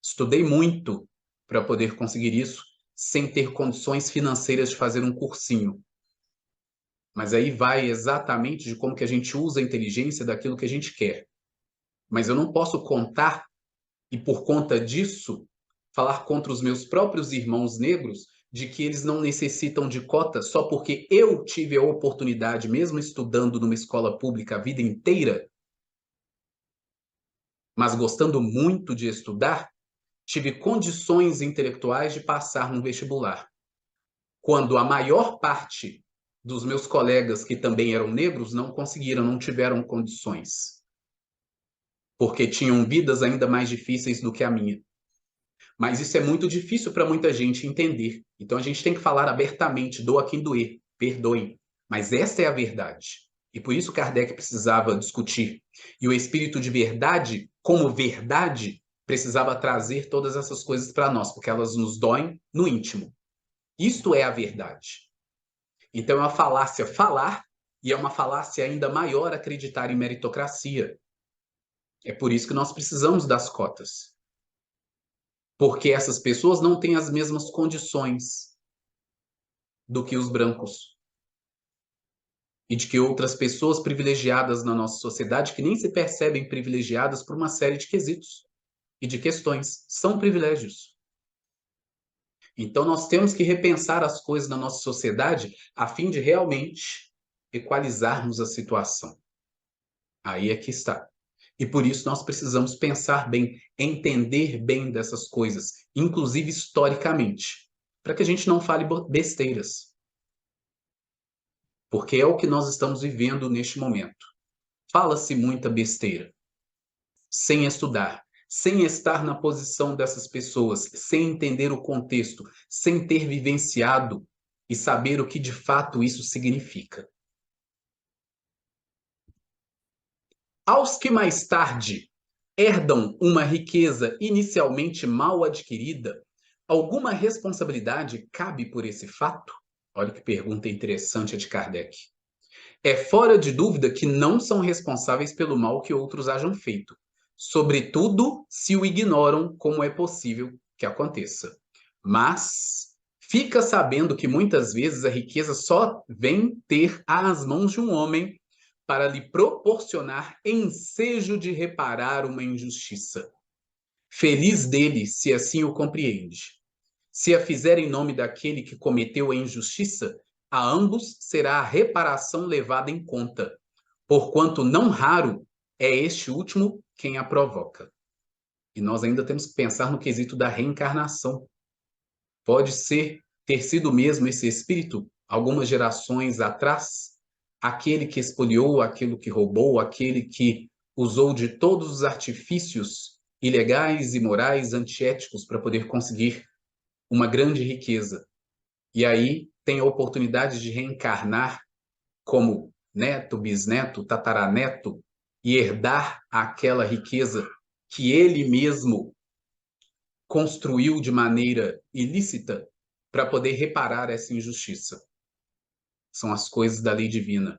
Estudei muito para poder conseguir isso, sem ter condições financeiras de fazer um cursinho. Mas aí vai exatamente de como que a gente usa a inteligência daquilo que a gente quer. Mas eu não posso contar e, por conta disso, falar contra os meus próprios irmãos negros de que eles não necessitam de cota só porque eu tive a oportunidade, mesmo estudando numa escola pública a vida inteira, mas gostando muito de estudar, tive condições intelectuais de passar no vestibular. Quando a maior parte dos meus colegas que também eram negros não conseguiram, não tiveram condições, porque tinham vidas ainda mais difíceis do que a minha. Mas isso é muito difícil para muita gente entender. Então a gente tem que falar abertamente, doa quem doer, perdoem. Mas essa é a verdade. E por isso Kardec precisava discutir. E o espírito de verdade, como verdade, precisava trazer todas essas coisas para nós, porque elas nos doem no íntimo. Isto é a verdade. Então é uma falácia falar, e é uma falácia ainda maior acreditar em meritocracia. É por isso que nós precisamos das cotas. Porque essas pessoas não têm as mesmas condições do que os brancos. E de que outras pessoas privilegiadas na nossa sociedade, que nem se percebem privilegiadas por uma série de quesitos e de questões, são privilégios. Então nós temos que repensar as coisas na nossa sociedade a fim de realmente equalizarmos a situação. Aí é que está. E por isso nós precisamos pensar bem, entender bem dessas coisas, inclusive historicamente, para que a gente não fale besteiras. Porque é o que nós estamos vivendo neste momento. Fala-se muita besteira, sem estudar, sem estar na posição dessas pessoas, sem entender o contexto, sem ter vivenciado e saber o que de fato isso significa. Aos que mais tarde herdam uma riqueza inicialmente mal adquirida, alguma responsabilidade cabe por esse fato? Olha que pergunta interessante a de Kardec. É fora de dúvida que não são responsáveis pelo mal que outros hajam feito, sobretudo se o ignoram, como é possível que aconteça. Mas fica sabendo que muitas vezes a riqueza só vem ter às mãos de um homem para lhe proporcionar ensejo de reparar uma injustiça. Feliz dele, se assim o compreende. Se a fizer em nome daquele que cometeu a injustiça, a ambos será a reparação levada em conta, porquanto não raro é este último quem a provoca. E nós ainda temos que pensar no quesito da reencarnação. Pode ser ter sido mesmo esse espírito, algumas gerações atrás, aquele que espoliou, aquele que roubou, aquele que usou de todos os artifícios ilegais, imorais, antiéticos para poder conseguir uma grande riqueza. E aí tem a oportunidade de reencarnar como neto, bisneto, tataraneto e herdar aquela riqueza que ele mesmo construiu de maneira ilícita para poder reparar essa injustiça. São as coisas da lei divina.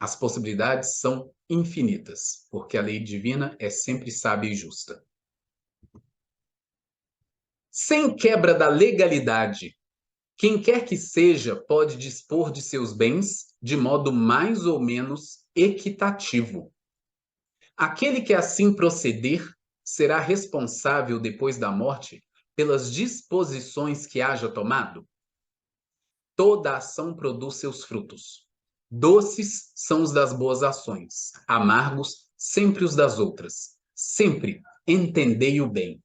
As possibilidades são infinitas, porque a lei divina é sempre sábia e justa. Sem quebra da legalidade, quem quer que seja pode dispor de seus bens de modo mais ou menos equitativo. Aquele que assim proceder será responsável depois da morte pelas disposições que haja tomado? Toda ação produz seus frutos. Doces são os das boas ações, amargos sempre os das outras. Sempre entendei o bem.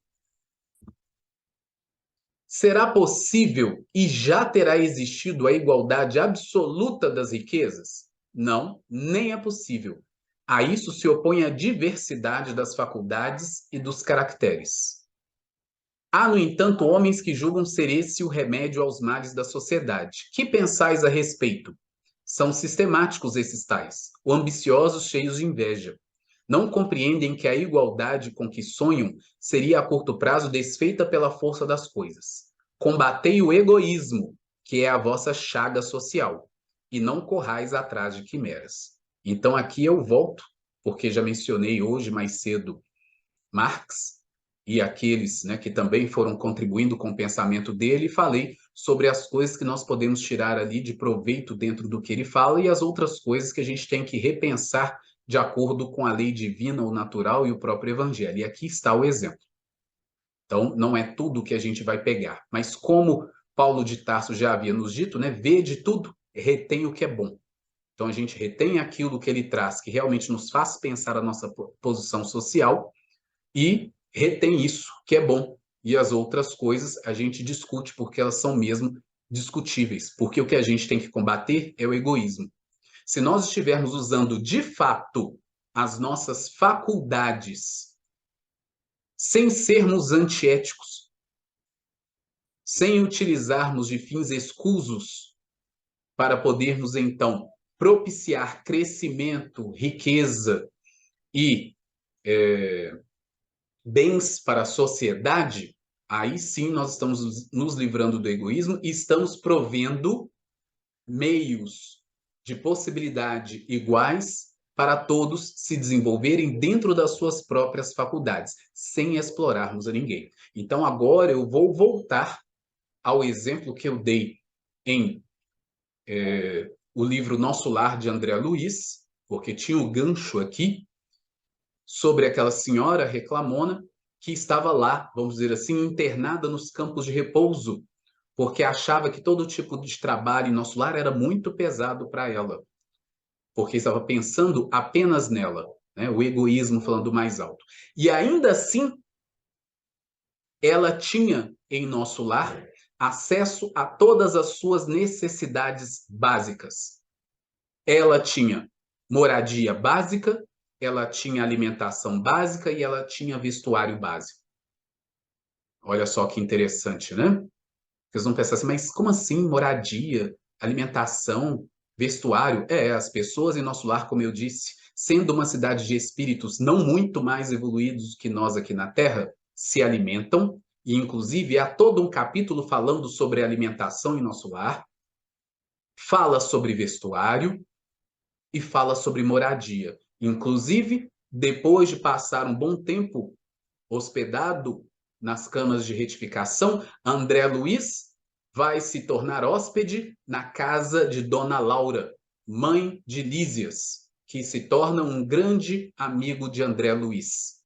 Será possível e já terá existido a igualdade absoluta das riquezas? Não, nem é possível. A isso se opõe a diversidade das faculdades e dos caracteres. Há, no entanto, homens que julgam ser esse o remédio aos males da sociedade. Que pensais a respeito? São sistemáticos esses tais, ou ambiciosos cheios de inveja. Não compreendem que a igualdade com que sonham seria a curto prazo desfeita pela força das coisas. Combatei o egoísmo, que é a vossa chaga social, e não corrais atrás de quimeras. Então aqui eu volto, porque já mencionei hoje mais cedo Marx e aqueles, né, que também foram contribuindo com o pensamento dele, e falei sobre as coisas que nós podemos tirar ali de proveito dentro do que ele fala e as outras coisas que a gente tem que repensar de acordo com a lei divina, o natural e o próprio evangelho. E aqui está o exemplo. Então, não é tudo que a gente vai pegar, mas como Paulo de Tarso já havia nos dito, né, vê de tudo, retém o que é bom. Então, a gente retém aquilo que ele traz, que realmente nos faz pensar a nossa posição social, e retém isso, que é bom. E as outras coisas a gente discute porque elas são mesmo discutíveis, porque o que a gente tem que combater é o egoísmo. Se nós estivermos usando de fato as nossas faculdades sem sermos antiéticos, sem utilizarmos de fins escusos para podermos então propiciar crescimento, riqueza e bens para a sociedade, aí sim nós estamos nos livrando do egoísmo e estamos provendo meios de possibilidade iguais para todos se desenvolverem dentro das suas próprias faculdades, sem explorarmos a ninguém. Então agora eu vou voltar ao exemplo que eu dei em o livro Nosso Lar, de André Luiz, porque tinha o gancho aqui, sobre aquela senhora reclamona que estava lá, vamos dizer assim, internada nos campos de repouso, porque achava que todo tipo de trabalho em nosso lar era muito pesado para ela, porque estava pensando apenas nela, né? O egoísmo falando mais alto. E ainda assim, ela tinha em nosso lar acesso a todas as suas necessidades básicas. Ela tinha moradia básica, ela tinha alimentação básica e ela tinha vestuário básico. Olha só que interessante, né? Vocês vão pensar assim, mas como assim moradia, alimentação, vestuário? As pessoas em nosso lar, como eu disse, sendo uma cidade de espíritos não muito mais evoluídos que nós aqui na Terra, se alimentam, e inclusive há todo um capítulo falando sobre alimentação em nosso lar, fala sobre vestuário, e fala sobre moradia. Inclusive, depois de passar um bom tempo hospedado nas camas de retificação, André Luiz vai se tornar hóspede na casa de Dona Laura, mãe de Lísias, que se torna um grande amigo de André Luiz.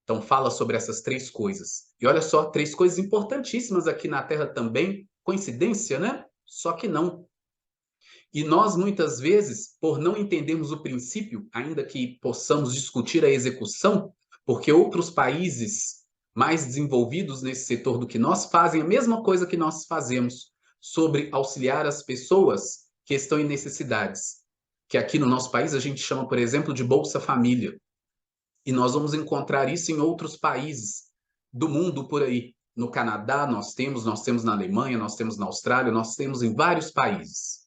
Então, fala sobre essas três coisas. E olha só, três coisas importantíssimas aqui na Terra também. Coincidência, né? Só que não. E nós, muitas vezes, por não entendermos o princípio, ainda que possamos discutir a execução, porque outros países mais desenvolvidos nesse setor do que nós fazem a mesma coisa que nós fazemos sobre auxiliar as pessoas que estão em necessidades, que aqui no nosso país a gente chama, por exemplo, de Bolsa Família. E nós vamos encontrar isso em outros países do mundo por aí. No Canadá nós temos na Alemanha, nós temos na Austrália, nós temos em vários países.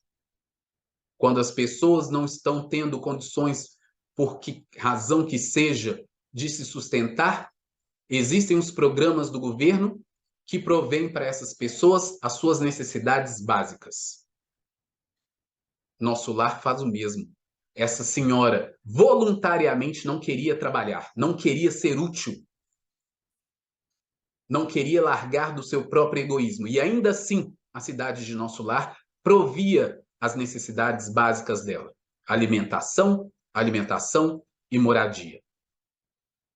Quando as pessoas não estão tendo condições, por que razão que seja, de se sustentar, existem os programas do governo que provêm para essas pessoas as suas necessidades básicas. Nosso lar faz o mesmo. Essa senhora voluntariamente não queria trabalhar, não queria ser útil, não queria largar do seu próprio egoísmo. E ainda assim, a cidade de Nosso Lar provia as necessidades básicas dela. alimentação, alimentação e moradia.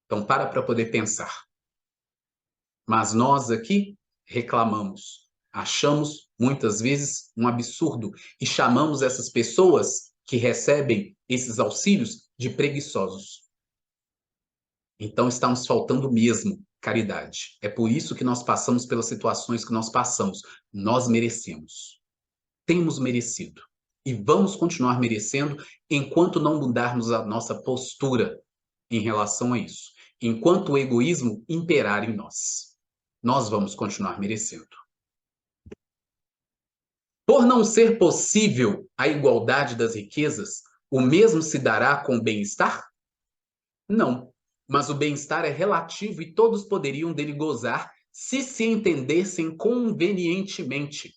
Então, para poder pensar. Mas nós aqui reclamamos, achamos muitas vezes um absurdo e chamamos essas pessoas que recebem esses auxílios de preguiçosos. Então está nos faltando mesmo caridade. É por isso que nós passamos pelas situações que nós passamos. Nós merecemos. Temos merecido. E vamos continuar merecendo enquanto não mudarmos a nossa postura em relação a isso. Enquanto o egoísmo imperar em nós. Nós vamos continuar merecendo. Por não ser possível a igualdade das riquezas, o mesmo se dará com o bem-estar? Não, mas o bem-estar é relativo e todos poderiam dele gozar se entendessem convenientemente,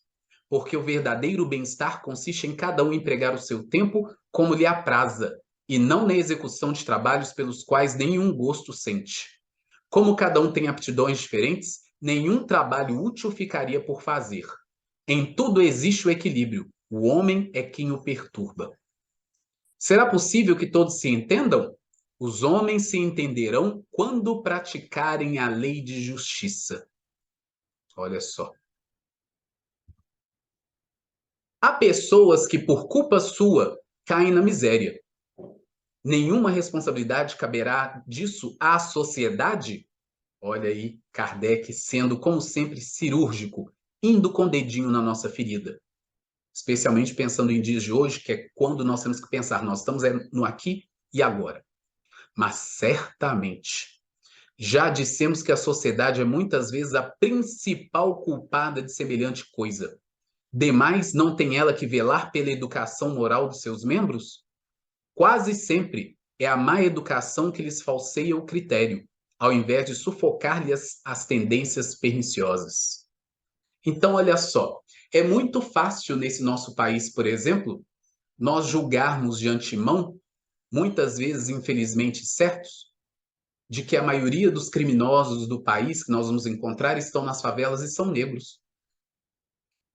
porque o verdadeiro bem-estar consiste em cada um empregar o seu tempo como lhe apraza, e não na execução de trabalhos pelos quais nenhum gosto sente. Como cada um tem aptidões diferentes, nenhum trabalho útil ficaria por fazer. Em tudo existe o equilíbrio, o homem é quem o perturba. Será possível que todos se entendam? Os homens se entenderão quando praticarem a lei de justiça. Olha só. Há pessoas que, por culpa sua, caem na miséria. Nenhuma responsabilidade caberá disso à sociedade? Olha aí, Kardec sendo, como sempre, cirúrgico, indo com o dedinho na nossa ferida. Especialmente pensando em dias de hoje, que é quando nós temos que pensar, nós estamos no aqui e agora. Mas certamente, já dissemos que a sociedade é muitas vezes a principal culpada de semelhante coisa. Demais, não tem ela que velar pela educação moral dos seus membros? Quase sempre é a má educação que lhes falseia o critério, ao invés de sufocar-lhes as tendências perniciosas. Então, olha só, é muito fácil nesse nosso país, por exemplo, nós julgarmos de antemão, muitas vezes infelizmente certos, de que a maioria dos criminosos do país que nós vamos encontrar estão nas favelas e são negros.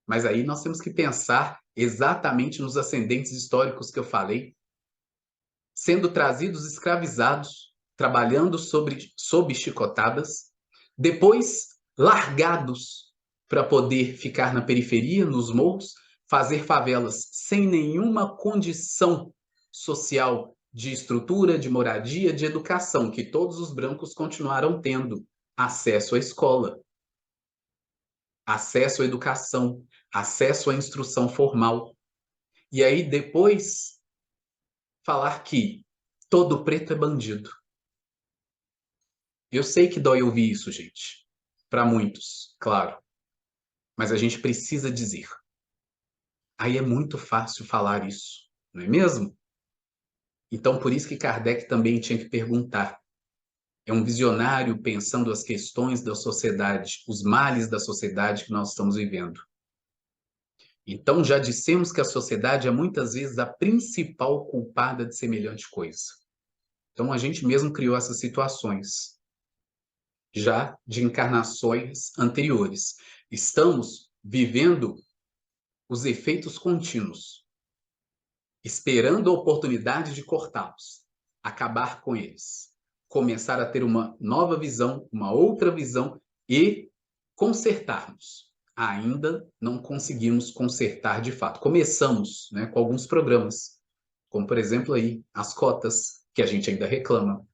Mas aí nós temos que pensar exatamente nos ascendentes históricos que eu falei, sendo trazidos escravizados, trabalhando sob chicotadas, depois largados para poder ficar na periferia, nos morros, fazer favelas sem nenhuma condição social de estrutura, de moradia, de educação, que todos os brancos continuaram tendo acesso à escola, acesso à educação, acesso à instrução formal. E aí depois falar que todo preto é bandido. Eu sei que dói ouvir isso, gente. Para muitos, claro. Mas a gente precisa dizer. Aí é muito fácil falar isso, não é mesmo? Então, por isso que Kardec também tinha que perguntar. É um visionário pensando as questões da sociedade, os males da sociedade que nós estamos vivendo. Então, já dissemos que a sociedade é muitas vezes a principal culpada de semelhante coisa. Então, a gente mesmo criou essas situações, já de encarnações anteriores. Estamos vivendo os efeitos contínuos, esperando a oportunidade de cortá-los, acabar com eles, começar a ter uma nova visão, uma outra visão e consertarmos. Ainda não conseguimos consertar de fato. Começamos, né, com alguns programas, como por exemplo aí as cotas, que a gente ainda reclama,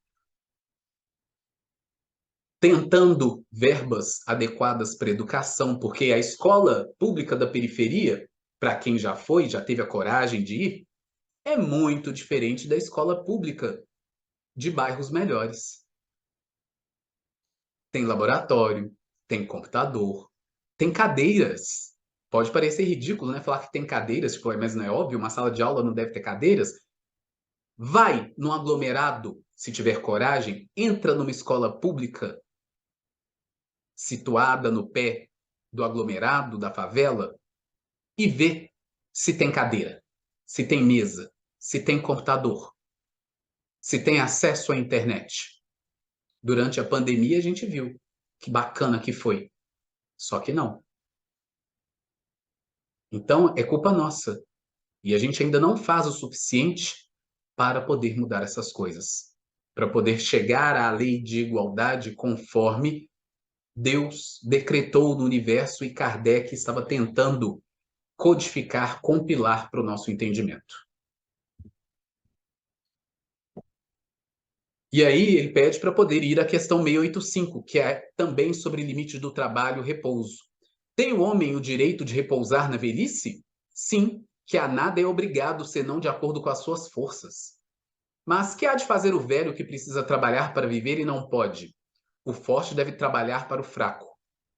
tentando verbas adequadas para a educação, porque a escola pública da periferia, para quem já foi, já teve a coragem de ir, é muito diferente da escola pública de bairros melhores. Tem laboratório, tem computador, tem cadeiras. Pode parecer ridículo, né? Falar que tem cadeiras, tipo, mas não é óbvio, uma sala de aula não deve ter cadeiras. Vai num aglomerado, se tiver coragem, entra numa escola pública situada no pé do aglomerado, da favela, e vê se tem cadeira, se tem mesa, se tem computador, se tem acesso à internet. Durante a pandemia a gente viu que bacana que foi. Só que não. Então é culpa nossa. E a gente ainda não faz o suficiente para poder mudar essas coisas, para poder chegar à lei de igualdade conforme Deus decretou no universo e Kardec estava tentando codificar, compilar para o nosso entendimento. E aí ele pede para poder ir à questão 685, que é também sobre limite do trabalho e repouso. Tem o homem o direito de repousar na velhice? Sim, que a nada é obrigado, senão de acordo com as suas forças. Mas que há de fazer o velho que precisa trabalhar para viver e não pode? O forte deve trabalhar para o fraco.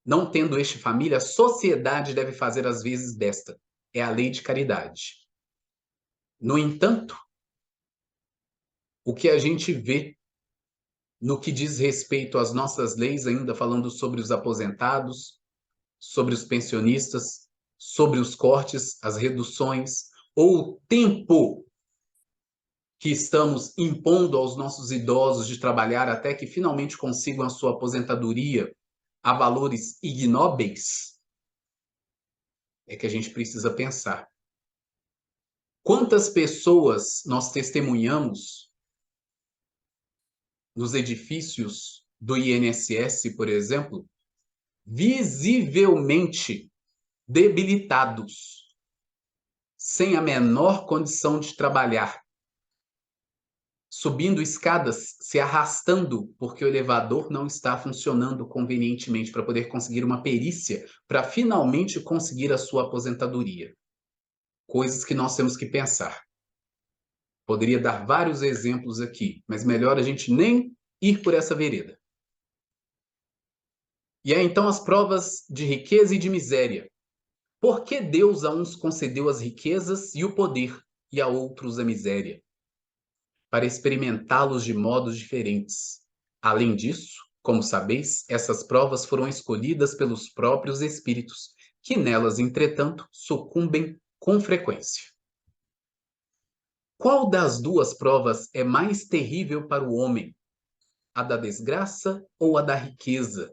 Não tendo este família, a sociedade deve fazer as vezes desta. É a lei de caridade. No entanto, o que a gente vê no que diz respeito às nossas leis, ainda falando sobre os aposentados, sobre os pensionistas, sobre os cortes, as reduções, ou o tempo que estamos impondo aos nossos idosos de trabalhar até que finalmente consigam a sua aposentadoria a valores ignóbeis, é que a gente precisa pensar. Quantas pessoas nós testemunhamos nos edifícios do INSS, por exemplo, visivelmente debilitados, sem a menor condição de trabalhar, subindo escadas, se arrastando, porque o elevador não está funcionando convenientemente para poder conseguir uma perícia, para finalmente conseguir a sua aposentadoria. Coisas que nós temos que pensar. Poderia dar vários exemplos aqui, mas melhor a gente nem ir por essa vereda. E aí então as provas de riqueza e de miséria. Por que Deus a uns concedeu as riquezas e o poder, e a outros a miséria? Para experimentá-los de modos diferentes. Além disso, como sabeis, essas provas foram escolhidas pelos próprios espíritos, que nelas, entretanto, sucumbem com frequência. Qual das duas provas é mais terrível para o homem? A da desgraça ou a da riqueza?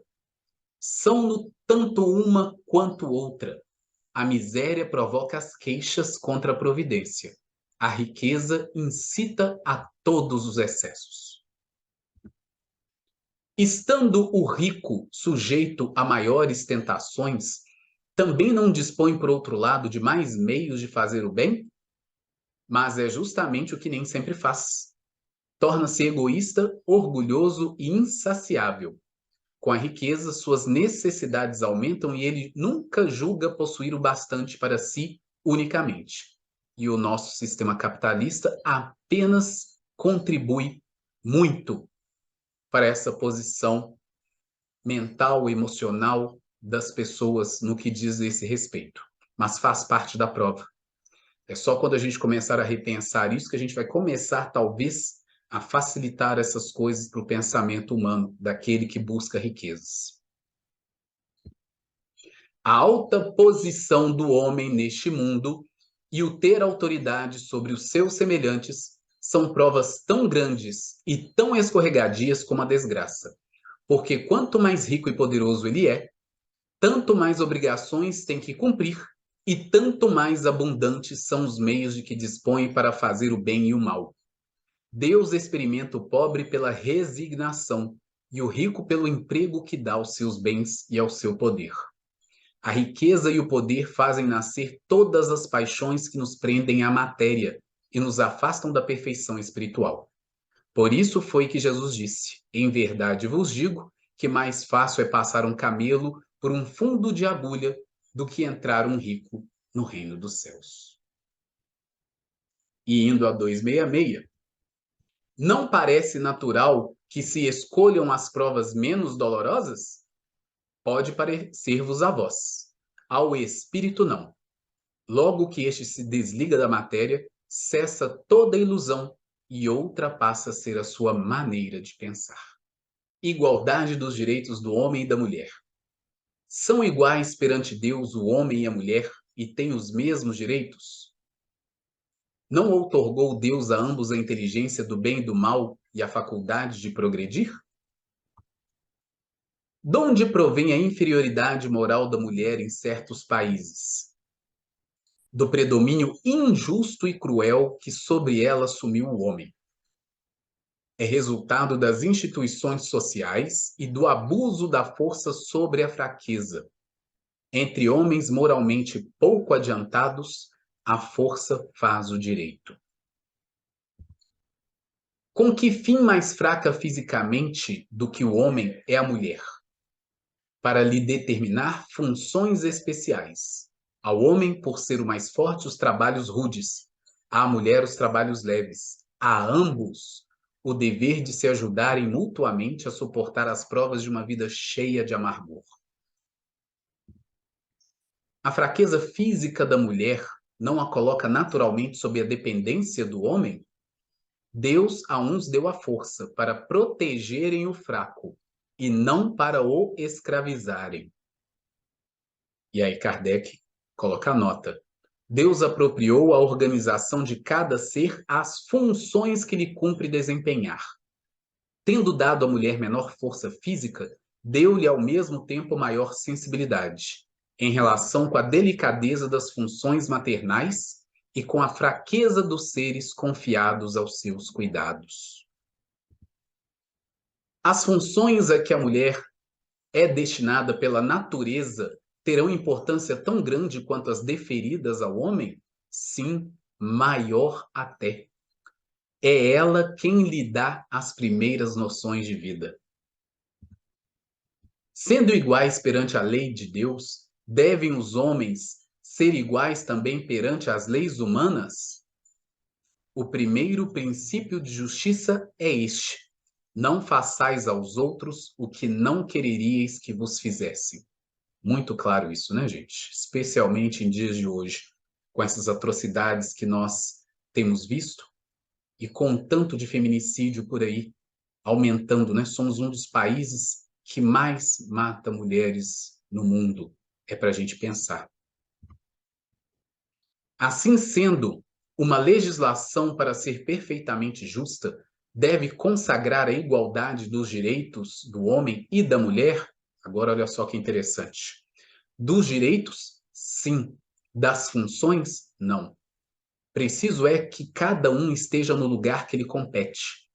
São-no tanto uma quanto outra. A miséria provoca as queixas contra a providência. A riqueza incita a todos os excessos. Estando o rico sujeito a maiores tentações, também não dispõe, por outro lado, de mais meios de fazer o bem? Mas é justamente o que nem sempre faz. Torna-se egoísta, orgulhoso e insaciável. Com a riqueza, suas necessidades aumentam e ele nunca julga possuir o bastante para si unicamente. E o nosso sistema capitalista apenas contribui muito para essa posição mental e emocional das pessoas no que diz esse respeito. Mas faz parte da prova. É só quando a gente começar a repensar isso que a gente vai começar, talvez, a facilitar essas coisas para o pensamento humano daquele que busca riquezas. A alta posição do homem neste mundo e o ter autoridade sobre os seus semelhantes são provas tão grandes e tão escorregadias como a desgraça. Porque quanto mais rico e poderoso ele é, tanto mais obrigações tem que cumprir e tanto mais abundantes são os meios de que dispõe para fazer o bem e o mal. Deus experimenta o pobre pela resignação e o rico pelo emprego que dá aos seus bens e ao seu poder. A riqueza e o poder fazem nascer todas as paixões que nos prendem à matéria e nos afastam da perfeição espiritual. Por isso foi que Jesus disse: em verdade vos digo que mais fácil é passar um camelo por um fundo de agulha do que entrar um rico no reino dos céus. E indo a 266, não parece natural que se escolham as provas menos dolorosas? Pode parecer-vos a vós. Ao espírito, não. Logo que este se desliga da matéria, cessa toda ilusão e outra passa a ser a sua maneira de pensar. Igualdade dos direitos do homem e da mulher. São iguais perante Deus o homem e a mulher e têm os mesmos direitos? Não outorgou Deus a ambos a inteligência do bem e do mal e a faculdade de progredir? Donde provém a inferioridade moral da mulher em certos países? do predomínio injusto e cruel que sobre ela assumiu o homem. É resultado das instituições sociais e do abuso da força sobre a fraqueza. Entre homens moralmente pouco adiantados, a força faz o direito. Com que fim mais fraca fisicamente do que o homem é a mulher? Para lhe determinar funções especiais. Ao homem, por ser o mais forte, os trabalhos rudes. À mulher, os trabalhos leves. A ambos, o dever de se ajudarem mutuamente a suportar as provas de uma vida cheia de amargor. A fraqueza física da mulher não a coloca naturalmente sob a dependência do homem? Deus a uns deu a força para protegerem o fraco e não para o escravizarem. E aí Kardec coloca a nota. Deus apropriou a organização de cada ser às funções que lhe cumpre desempenhar. Tendo dado à mulher menor força física, deu-lhe ao mesmo tempo maior sensibilidade, em relação com a delicadeza das funções maternais e com a fraqueza dos seres confiados aos seus cuidados. As funções a que a mulher é destinada pela natureza terão importância tão grande quanto as deferidas ao homem? Sim, maior até. É ela quem lhe dá as primeiras noções de vida. Sendo iguais perante a lei de Deus, devem os homens ser iguais também perante as leis humanas? O primeiro princípio de justiça é este: não façais aos outros o que não quereríeis que vos fizessem. Muito claro isso, né, gente? Especialmente em dias de hoje, com essas atrocidades que nós temos visto e com tanto de feminicídio por aí aumentando, né? Somos um dos países que mais mata mulheres no mundo. É para a gente pensar. Assim sendo, uma legislação, para ser perfeitamente justa, deve consagrar a igualdade dos direitos do homem e da mulher? Agora, olha só que interessante. Dos direitos, sim. Das funções, não. Preciso é que cada um esteja no lugar que lhe compete.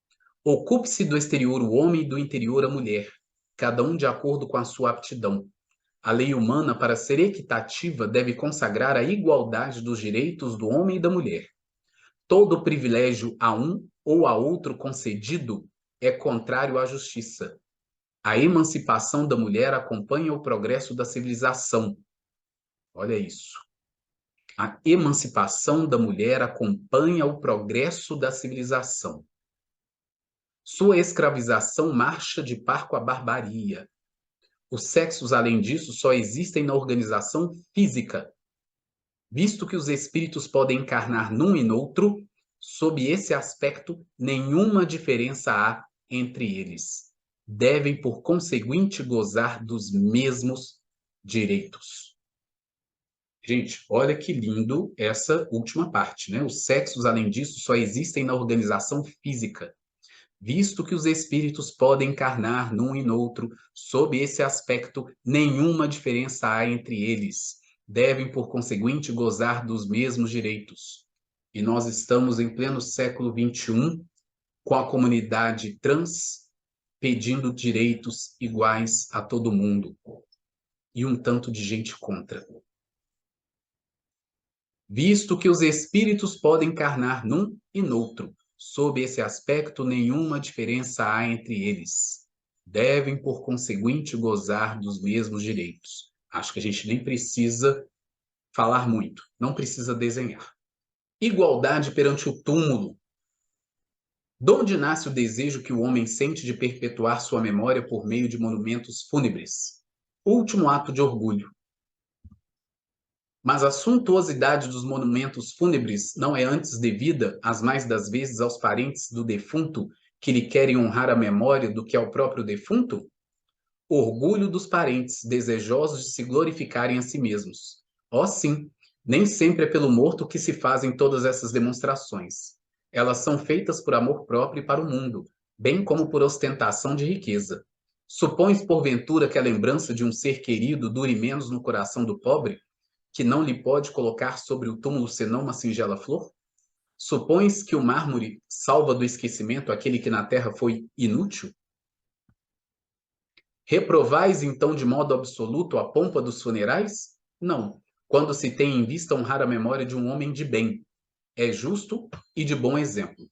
Ocupe-se do exterior o homem e do interior a mulher, cada um de acordo com a sua aptidão. A lei humana, para ser equitativa, deve consagrar a igualdade dos direitos do homem e da mulher. Todo privilégio a um ou a outro concedido é contrário à justiça. A emancipação da mulher acompanha o progresso da civilização. Olha isso. A emancipação da mulher acompanha o progresso da civilização. Sua escravização marcha de par com a barbaria. Os sexos, além disso, só existem na organização física. Visto que os espíritos podem encarnar num e noutro, sob esse aspecto, nenhuma diferença há entre eles. Devem, por conseguinte, gozar dos mesmos direitos. Gente, olha que lindo essa última parte, né? Os sexos, além disso, só existem na organização física. Visto que os espíritos podem encarnar num e noutro, sob esse aspecto, nenhuma diferença há entre eles. Devem, por conseguinte, gozar dos mesmos direitos. E nós estamos em pleno século XXI, com a comunidade trans pedindo direitos iguais a todo mundo. E um tanto de gente contra. Visto que os espíritos podem encarnar num e noutro, sob esse aspecto, nenhuma diferença há entre eles. Devem, por conseguinte, gozar dos mesmos direitos. Acho que a gente nem precisa falar muito, não precisa desenhar. Igualdade perante o túmulo. De onde nasce o desejo que o homem sente de perpetuar sua memória por meio de monumentos fúnebres? Último ato de orgulho. Mas a suntuosidade dos monumentos fúnebres não é antes devida, as mais das vezes, aos parentes do defunto que lhe querem honrar a memória do que ao próprio defunto? Orgulho dos parentes, desejosos de se glorificarem a si mesmos. Oh, sim, nem sempre é pelo morto que se fazem todas essas demonstrações. Elas são feitas por amor próprio e para o mundo, bem como por ostentação de riqueza. Supões, porventura, que a lembrança de um ser querido dure menos no coração do pobre? que não lhe pode colocar sobre o túmulo senão uma singela flor? Supões que o mármore salva do esquecimento aquele que na terra foi inútil? Reprovais então de modo absoluto a pompa dos funerais? Não, quando se tem em vista honrar a memória de um homem de bem, é justo e de bom exemplo.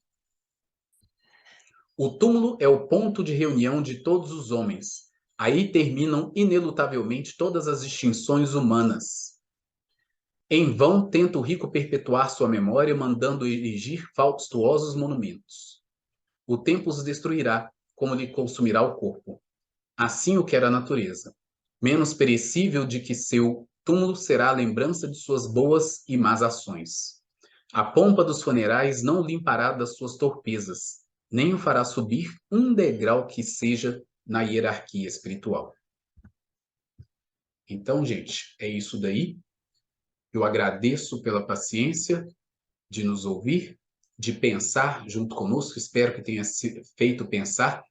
O túmulo é o ponto de reunião de todos os homens. Aí terminam inelutavelmente todas as distinções humanas. Em vão tenta o rico perpetuar sua memória, mandando erigir fastuosos monumentos. O tempo os destruirá, como lhe consumirá o corpo. Assim o quer a natureza. Menos perecível de que seu túmulo será a lembrança de suas boas e más ações. A pompa dos funerais não limpará das suas torpezas, nem o fará subir um degrau que seja na hierarquia espiritual. Então, gente, é isso daí. Eu agradeço pela paciência de nos ouvir, de pensar junto conosco. Espero que tenha feito pensar.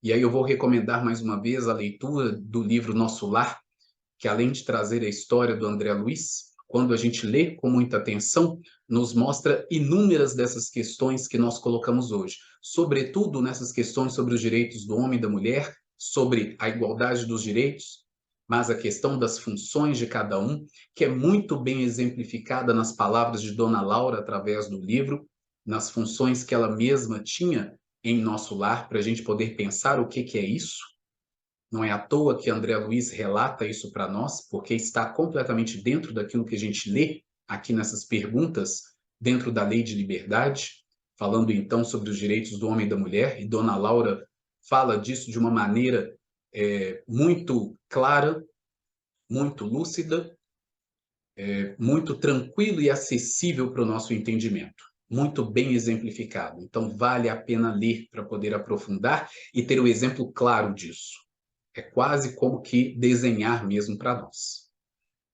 E aí eu vou recomendar mais uma vez a leitura do livro Nosso Lar, que além de trazer a história do André Luiz, quando a gente lê com muita atenção, nos mostra inúmeras dessas questões que nós colocamos hoje, sobretudo nessas questões sobre os direitos do homem e da mulher, sobre a igualdade dos direitos, mas a questão das funções de cada um, que é muito bem exemplificada nas palavras de Dona Laura através do livro, nas funções que ela mesma tinha em Nosso Lar, para a gente poder pensar o que é isso. Não é à toa que André Luiz relata isso para nós, porque está completamente dentro daquilo que a gente lê aqui nessas perguntas, dentro da lei de liberdade, falando então sobre os direitos do homem e da mulher, e Dona Laura fala disso de uma maneira muito clara, muito lúcida, muito tranquilo e acessível para o nosso entendimento. Muito bem exemplificado. Então, vale a pena ler para poder aprofundar e ter o exemplo claro disso. É quase como que desenhar mesmo para nós.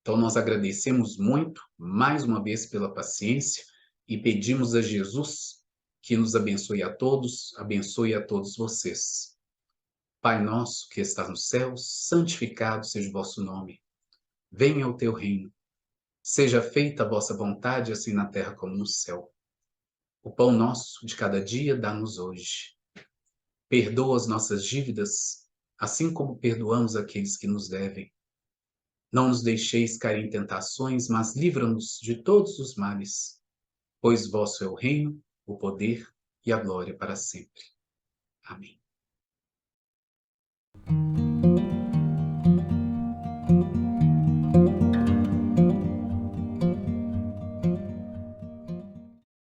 Então, nós agradecemos muito, mais uma vez, pela paciência e pedimos a Jesus que nos abençoe a todos vocês. Pai nosso que estás no céu, santificado seja o vosso nome. Venha o teu reino. Seja feita a vossa vontade, assim na terra como no céu. O pão nosso de cada dia dá-nos hoje. Perdoa as nossas dívidas, assim como perdoamos aqueles que nos devem. Não nos deixeis cair em tentações, mas livra-nos de todos os males, pois vosso é o reino, o poder e a glória para sempre. Amém.